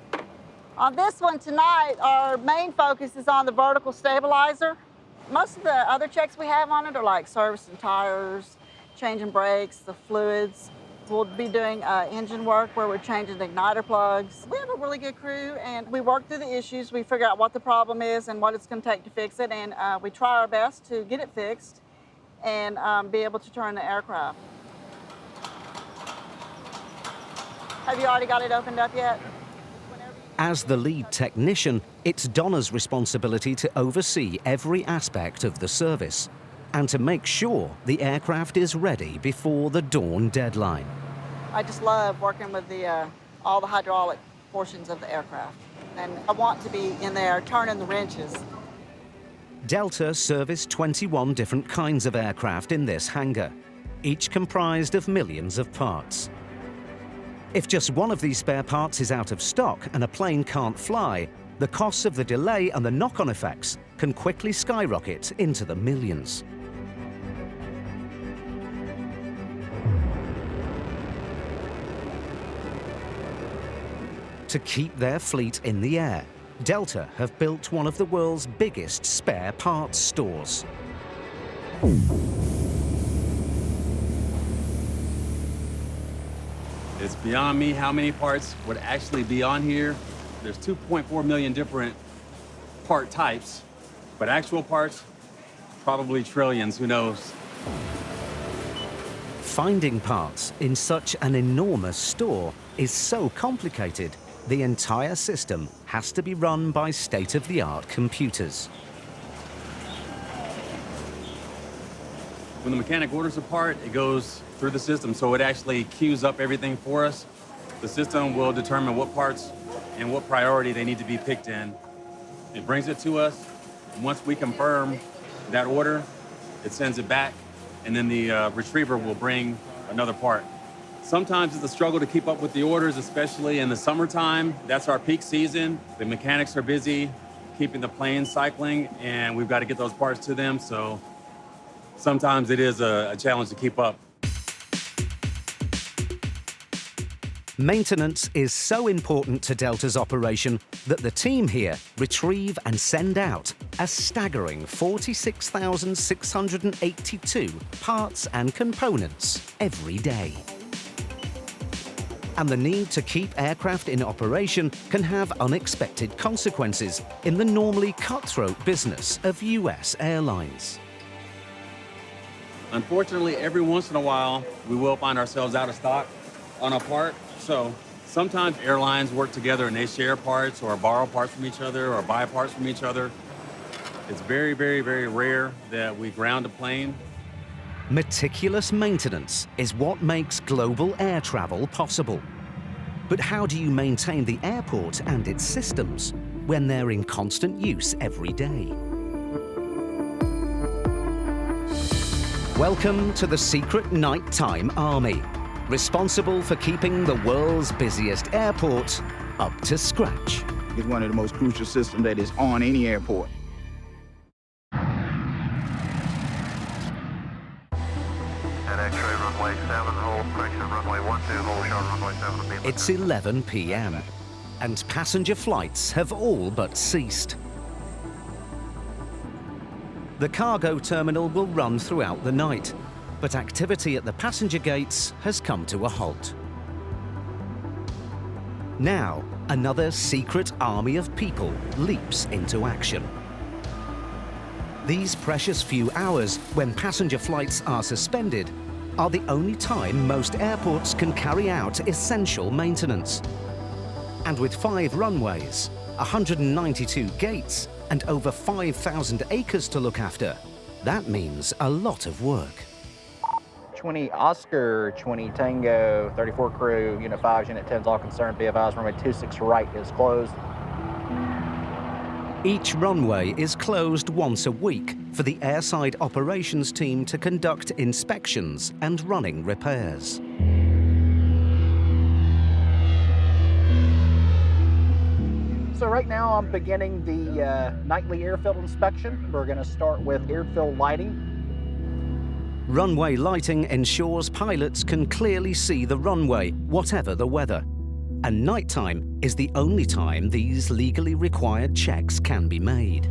On this one tonight, our main focus is on the vertical stabilizer. Most of the other checks we have on it are like servicing tires, changing brakes, the fluids. We'll be doing engine work where we're changing the igniter plugs. We have a really good crew, and we work through the issues. We figure out what the problem is and what it's going to take to fix it, and we try our best to get it fixed and be able to turn the aircraft. Have you already got it opened up yet? As the lead technician, it's Donna's responsibility to oversee every aspect of the service and to make sure the aircraft is ready before the dawn deadline. I just love working with all the hydraulic portions of the aircraft, and I want to be in there turning the wrenches. Delta serviced 21 different kinds of aircraft in this hangar, each comprised of millions of parts. If just one of these spare parts is out of stock and a plane can't fly, the costs of the delay and the knock-on effects can quickly skyrocket into the millions. To keep their fleet in the air, Delta have built one of the world's biggest spare parts stores. It's beyond me how many parts would actually be on here. There's 2.4 million different part types, but actual parts, probably trillions, who knows? Finding parts in such an enormous store is so complicated, the entire system has to be run by state-of-the-art computers. When the mechanic orders a part, it goes through the system, so it actually queues up everything for us. The system will determine what parts and what priority they need to be picked in. It brings it to us. Once we confirm that order, it sends it back, and then the retriever will bring another part. Sometimes it's a struggle to keep up with the orders, especially in the summertime. That's our peak season. The mechanics are busy keeping the planes cycling, and we've got to get those parts to them, so sometimes it is a challenge to keep up. Maintenance is so important to Delta's operation that the team here retrieve and send out a staggering 46,682 parts and components every day. And the need to keep aircraft in operation can have unexpected consequences in the normally cutthroat business of US airlines. Unfortunately, every once in a while, we will find ourselves out of stock on a part. So sometimes airlines work together and they share parts or borrow parts from each other or buy parts from each other. It's very, very, very rare that we ground a plane. Meticulous maintenance is what makes global air travel possible. But how do you maintain the airport and its systems when they're in constant use every day? Welcome to the secret nighttime army, responsible for keeping the world's busiest airport up to scratch. It's one of the most crucial systems that is on any airport. X-ray runway 7, hold, correction, runway 12, hold, short, runway 7. It's 11 p.m. and passenger flights have all but ceased. The cargo terminal will run throughout the night, but activity at the passenger gates has come to a halt. Now, another secret army of people leaps into action. These precious few hours when passenger flights are suspended are the only time most airports can carry out essential maintenance. And with 5 runways, 192 gates, and over 5,000 acres to look after, that means a lot of work. 20 Oscar, 20 Tango, 34 crew, Unit 5, Unit 10's all concerned. Be advised, runway 26 right is closed. Each runway is closed once a week for the airside operations team to conduct inspections and running repairs. So right now I'm beginning the nightly airfield inspection. We're going to start with airfield lighting. Runway lighting ensures pilots can clearly see the runway, whatever the weather. And nighttime is the only time these legally required checks can be made.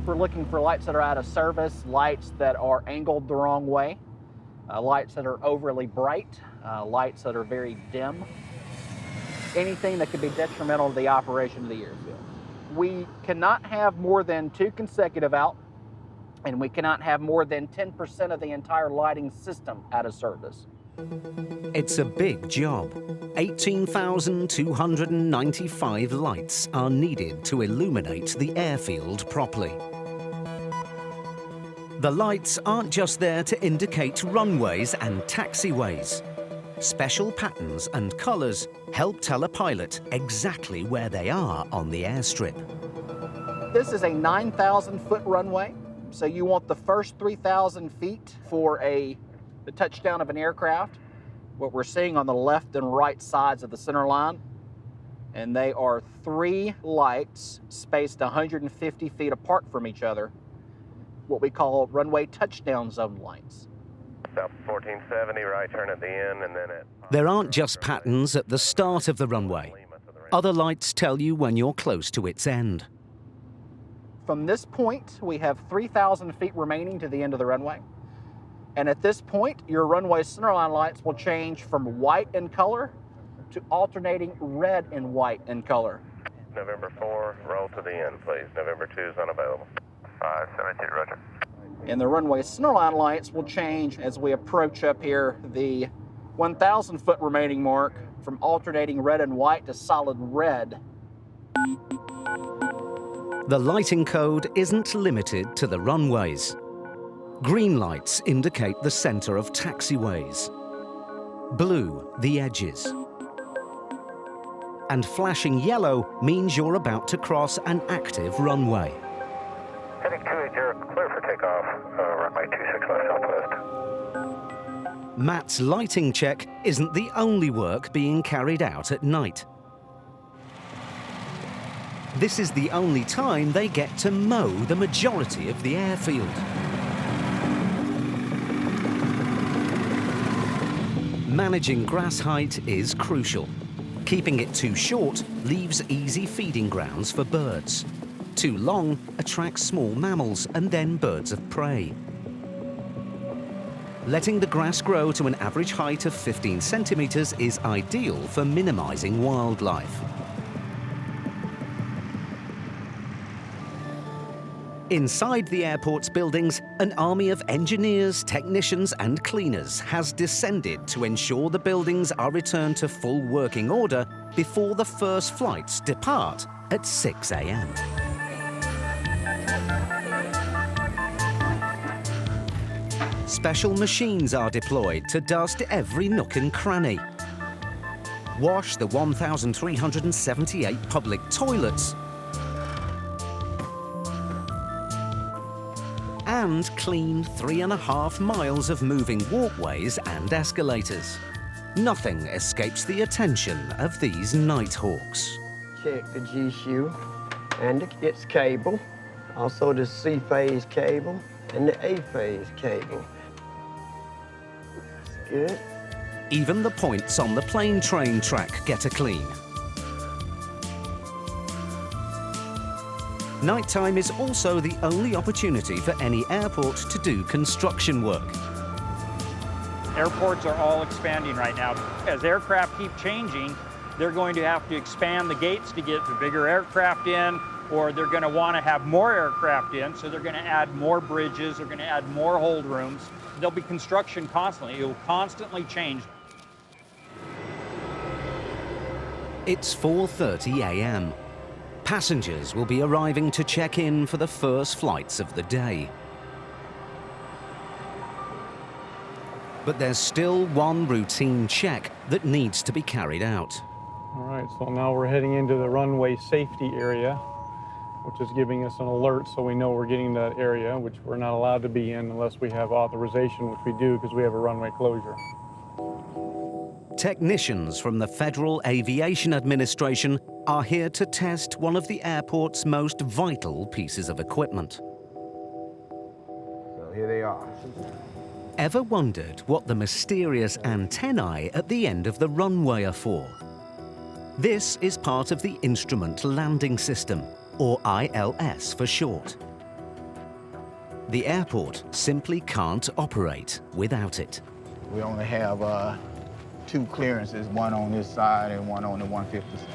We're looking for lights that are out of service, lights that are angled the wrong way, lights that are overly bright, lights that are very dim, anything that could be detrimental to the operation of the airfield. We cannot have more than 2 consecutive out, and we cannot have more than 10% of the entire lighting system out of service. It's a big job. 18,295 lights are needed to illuminate the airfield properly. The lights aren't just there to indicate runways and taxiways. Special patterns and colors help tell a pilot exactly where they are on the airstrip. This is a 9,000-foot runway, so you want the first 3,000 feet for the touchdown of an aircraft. What we're seeing on the left and right sides of the center line, and they are 3 lights spaced 150 feet apart from each other, what we call runway touchdown zone lights. South 1470, right turn at the end, and then There aren't just patterns at the start of the runway. Other lights tell you when you're close to its end. From this point, we have 3,000 feet remaining to the end of the runway. And at this point, your runway centerline lights will change from white in color to alternating red and white in color. November 4, roll to the end, please. November 2 is unavailable. 572, roger. And the runway centerline lights will change as we approach up here the 1,000-foot remaining mark from alternating red and white to solid red. The lighting code isn't limited to the runways. Green lights indicate the center of taxiways. Blue, the edges. And flashing yellow means you're about to cross an active runway. Heading 280, clear for takeoff, runway 26 left southwest. Matt's lighting check isn't the only work being carried out at night. This is the only time they get to mow the majority of the airfield. Managing grass height is crucial. Keeping it too short leaves easy feeding grounds for birds. Too long attracts small mammals and then birds of prey. Letting the grass grow to an average height of 15 centimeters is ideal for minimizing wildlife. Inside the airport's buildings, an army of engineers, technicians and cleaners has descended to ensure the buildings are returned to full working order before the first flights depart at 6 a.m. Special machines are deployed to dust every nook and cranny, wash the 1,378 public toilets, and clean 3.5 miles of moving walkways and escalators. Nothing escapes the attention of these Nighthawks. Check the G-shoe and its cable, also the C-phase cable and the A-phase cable. Good. Even the points on the plane train track get a clean. Nighttime is also the only opportunity for any airport to do construction work. Airports are all expanding right now. As aircraft keep changing, they're going to have to expand the gates to get the bigger aircraft in, or they're going to want to have more aircraft in, so they're going to add more bridges, they're going to add more hold rooms. There'll be construction constantly. It will constantly change. It's 4:30 a.m. Passengers will be arriving to check in for the first flights of the day. But there's still one routine check that needs to be carried out. All right, so now we're heading into the runway safety area, which is giving us an alert so we know we're getting to that area, which we're not allowed to be in unless we have authorization, which we do because we have a runway closure. Technicians from the Federal Aviation Administration are here to test one of the airport's most vital pieces of equipment. So here they are. Ever wondered what the mysterious antennae at the end of the runway are for? This is part of the Instrument Landing System, or ILS for short. The airport simply can't operate without it. We only have 2 clearances, one on this side and one on the 150 side.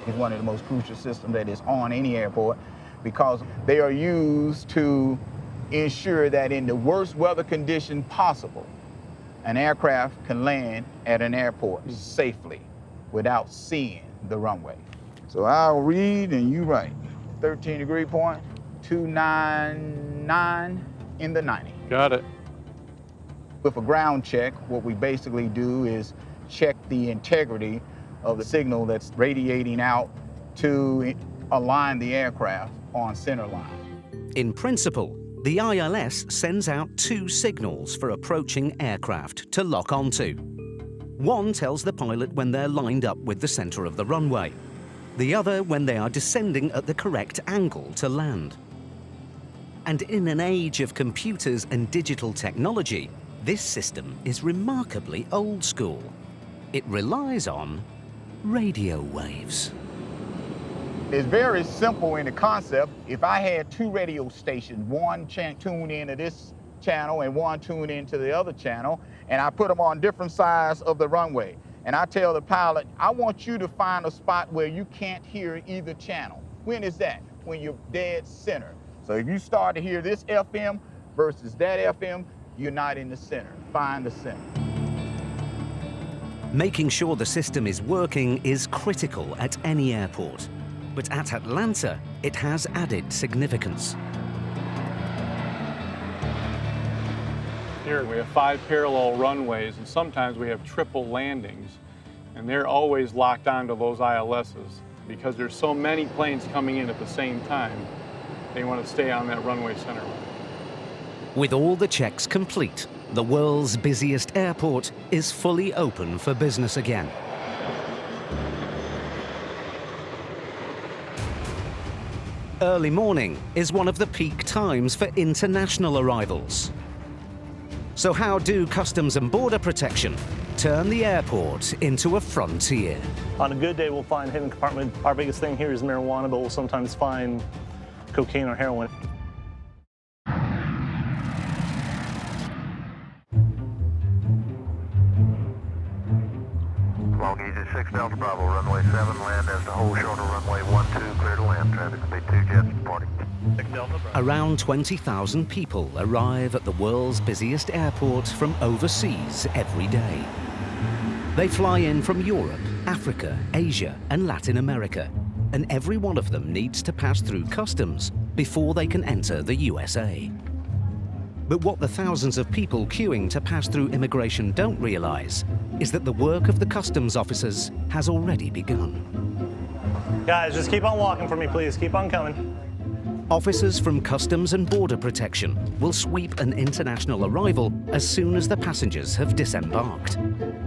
It's one of the most crucial systems that is on any airport because they are used to ensure that in the worst weather condition possible, an aircraft can land at an airport safely without seeing the runway. So I'll read and you write. 13 degree point, 299 in the 90. Got it. With a ground check, what we basically do is check the integrity of the signal that's radiating out to align the aircraft on center line. In principle, the ILS sends out 2 signals for approaching aircraft to lock onto. One tells the pilot when they're lined up with the center of the runway. The other when they are descending at the correct angle to land. And in an age of computers and digital technology, this system is remarkably old school. It relies on radio waves. It's very simple in the concept. If I had 2 radio stations, one tuned into this channel and one tuned into the other channel, and I put them on different sides of the runway, and I tell the pilot, I want you to find a spot where you can't hear either channel. When is that? When you're dead center. So if you start to hear this FM versus that FM, you're not in the center. Find the center. Making sure the system is working is critical at any airport. But at Atlanta, it has added significance. Here we have 5 parallel runways, and sometimes we have triple landings, and they're always locked onto those ILSs because there's so many planes coming in at the same time. They want to stay on that runway center line. With all the checks complete, the world's busiest airport is fully open for business again. Early morning is one of the peak times for international arrivals. So how do Customs and Border Protection turn the airport into a frontier? On a good day, we'll find hidden compartment. Our biggest thing here is marijuana, but we'll sometimes find cocaine or heroin. Long Easy 6 Delta Bravo, runway 7, land as to hold short of runway 12, clear to land. Traffic will be 2 jets departing. 6 Delta Bravo. Around 20,000 people arrive at the world's busiest airport from overseas every day. They fly in from Europe, Africa, Asia, and Latin America, and every one of them needs to pass through customs before they can enter the USA. But what the thousands of people queuing to pass through immigration don't realize is that the work of the customs officers has already begun. Guys, just keep on walking for me, please. Keep on coming. Officers from Customs and Border Protection will sweep an international arrival as soon as the passengers have disembarked.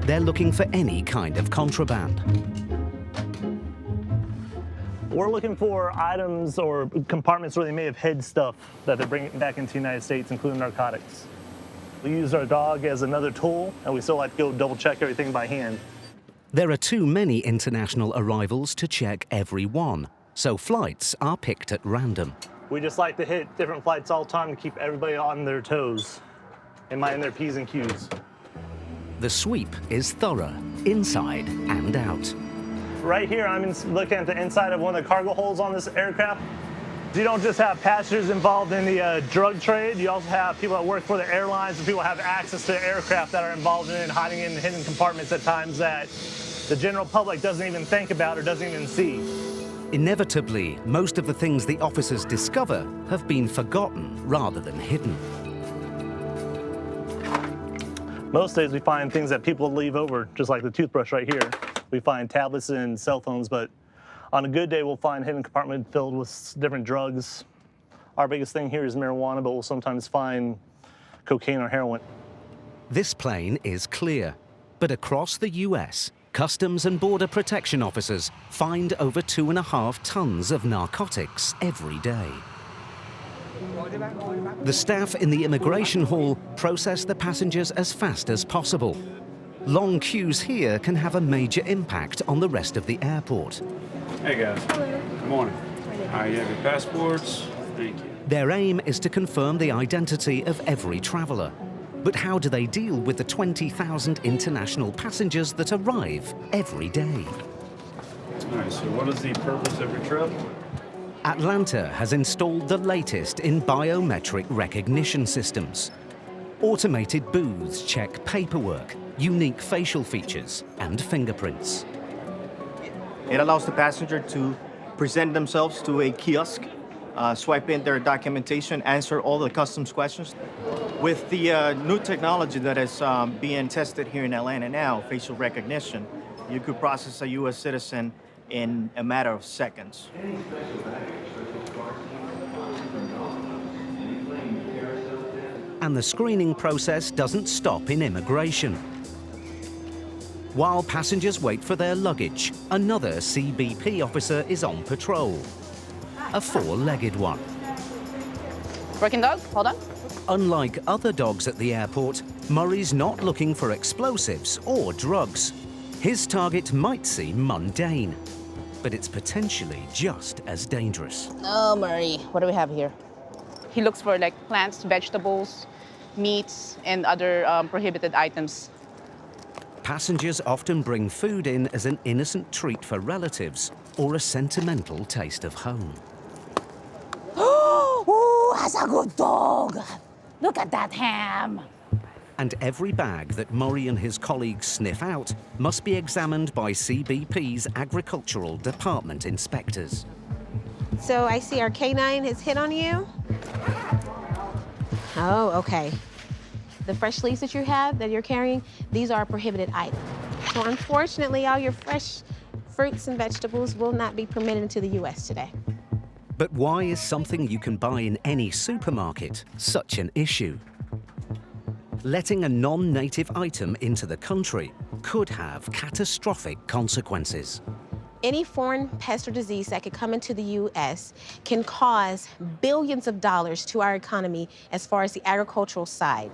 They're looking for any kind of contraband. We're looking for items or compartments where they may have hid stuff that they're bringing back into the United States, including narcotics. We use our dog as another tool, and we still like to go double check everything by hand. There are too many international arrivals to check every one, so flights are picked at random. We just like to hit different flights all the time to keep everybody on their toes and mind their P's and Q's. The sweep is thorough, inside and out. Right here, I'm looking at the inside of one of the cargo holds on this aircraft. You don't just have passengers involved in the drug trade, you also have people that work for the airlines and people that have access to aircraft that are involved in it and hiding in hidden compartments at times that the general public doesn't even think about or doesn't even see. Inevitably, most of the things the officers discover have been forgotten rather than hidden. Most days we find things that people leave over, just like the toothbrush right here. We find tablets and cell phones, but on a good day we'll find a hidden compartment filled with different drugs. Our biggest thing here is marijuana, but we'll sometimes find cocaine or heroin. This plane is clear, but across the US, Customs and Border Protection officers find over 2.5 tons of narcotics every day. The staff in the immigration hall process the passengers as fast as possible. Long queues here can have a major impact on the rest of the airport. Hey guys. Good morning. You have your passports? Thank you. Their aim is to confirm the identity of every traveller. But how do they deal with the 20,000 international passengers that arrive every day? All right, so what is the purpose of your trip? Atlanta has installed the latest in biometric recognition systems. Automated booths check paperwork, unique facial features, and fingerprints. It allows the passenger to present themselves to a kiosk, swipe in their documentation, answer all the customs questions. With the new technology that is being tested here in Atlanta now, facial recognition, you could process a U.S. citizen in a matter of seconds. And the screening process doesn't stop in immigration. While passengers wait for their luggage, another CBP officer is on patrol. A four-legged one. Working dog, hold on. Unlike other dogs at the airport, Murray's not looking for explosives or drugs. His target might seem mundane, but it's potentially just as dangerous. Oh, Murray, what do we have here? He looks for like plants, vegetables, meats, and other prohibited items. Passengers often bring food in as an innocent treat for relatives or a sentimental taste of home. Oh, that's a good dog. Look at that ham. And every bag that Murray and his colleagues sniff out must be examined by CBP's Agricultural Department inspectors. So I see our canine has hit on you. Oh, okay. The fresh leaves that you have, that you're carrying, these are a prohibited item. So unfortunately, all your fresh fruits and vegetables will not be permitted into the U.S. today. But why is something you can buy in any supermarket such an issue? Letting a non-native item into the country could have catastrophic consequences. Any foreign pest or disease that could come into the U.S. can cause billions of dollars to our economy as far as the agricultural side.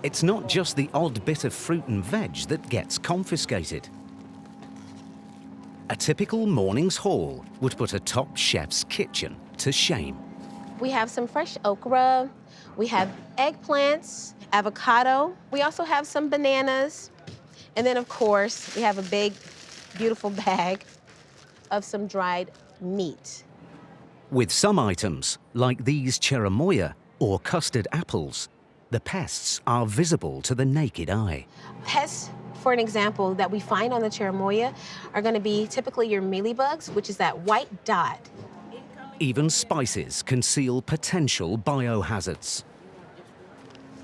It's not just the odd bit of fruit and veg that gets confiscated. A typical morning's haul would put a top chef's kitchen to shame. We have some fresh okra, we have eggplants, avocado, we also have some bananas, and then of course we have a big, beautiful bag of some dried meat. With some items, like these cherimoya or custard apples, the pests are visible to the naked eye. Pests, for an example, that we find on the cherimoya are going to be typically your mealybugs, which is that white dot. Even spices conceal potential biohazards.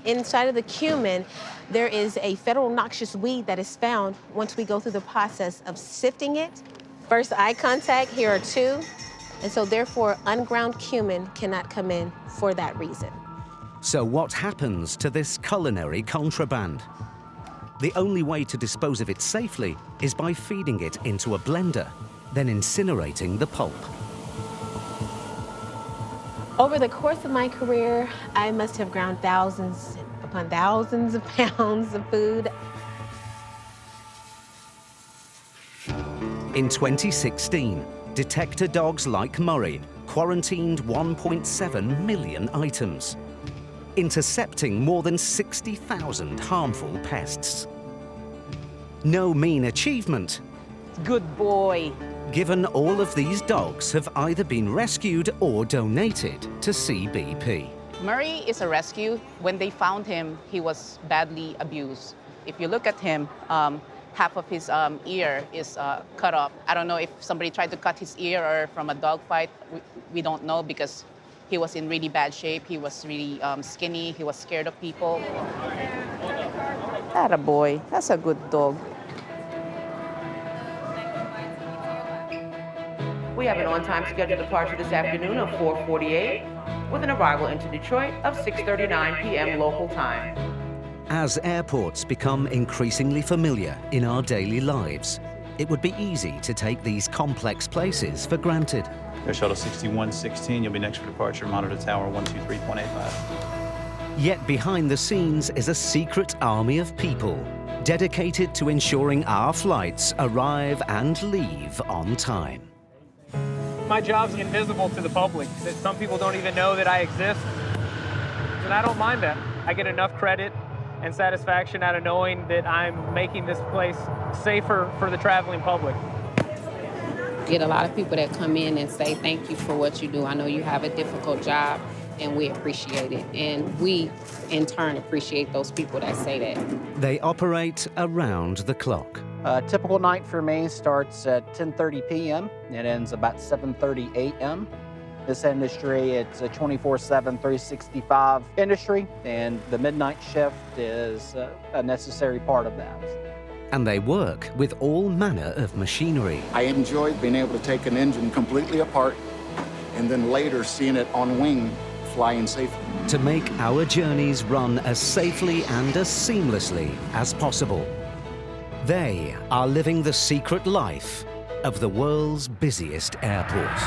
Inside of the cumin, there is a federal noxious weed that is found once we go through the process of sifting it. First eye contact, here are two, and so therefore unground cumin cannot come in for that reason. So what happens to this culinary contraband? The only way to dispose of it safely is by feeding it into a blender, then incinerating the pulp. Over the course of my career, I must have ground thousands upon thousands of pounds of food. In 2016, detector dogs like Murray quarantined 1.7 million items, intercepting more than 60,000 harmful pests. No mean achievement. Good boy. Given all of these dogs have either been rescued or donated to CBP. Murray is a rescue. When they found him, he was badly abused. If you look at him, half of his ear is cut off. I don't know if somebody tried to cut his ear or from a dog fight. We don't know because he was in really bad shape. He was really skinny. He was scared of people. Attaboy. That's a good dog. We have an on-time scheduled departure this afternoon of 4:48 with an arrival into Detroit of 6:39 p.m. local time. As airports become increasingly familiar in our daily lives, it would be easy to take these complex places for granted. Air Shuttle 6116, you'll be next for departure, monitor tower 123.85. Yet behind the scenes is a secret army of people dedicated to ensuring our flights arrive and leave on time. My job's invisible to the public, that some people don't even know that I exist. And I don't mind that. I get enough credit and satisfaction out of knowing that I'm making this place safer for the traveling public. Get a lot of people that come in and say thank you for what you do. I know you have a difficult job and we appreciate it. And we, in turn, appreciate those people that say that. They operate around the clock. A typical night for me starts at 10:30 p.m. It ends about 7:30 a.m. This industry, it's a 24/7, 365 industry, and the midnight shift is a necessary part of that. And they work with all manner of machinery. I enjoyed being able to take an engine completely apart and then later seeing it on wing flying safely. To make our journeys run as safely and as seamlessly as possible. They are living the secret life of the world's busiest airport.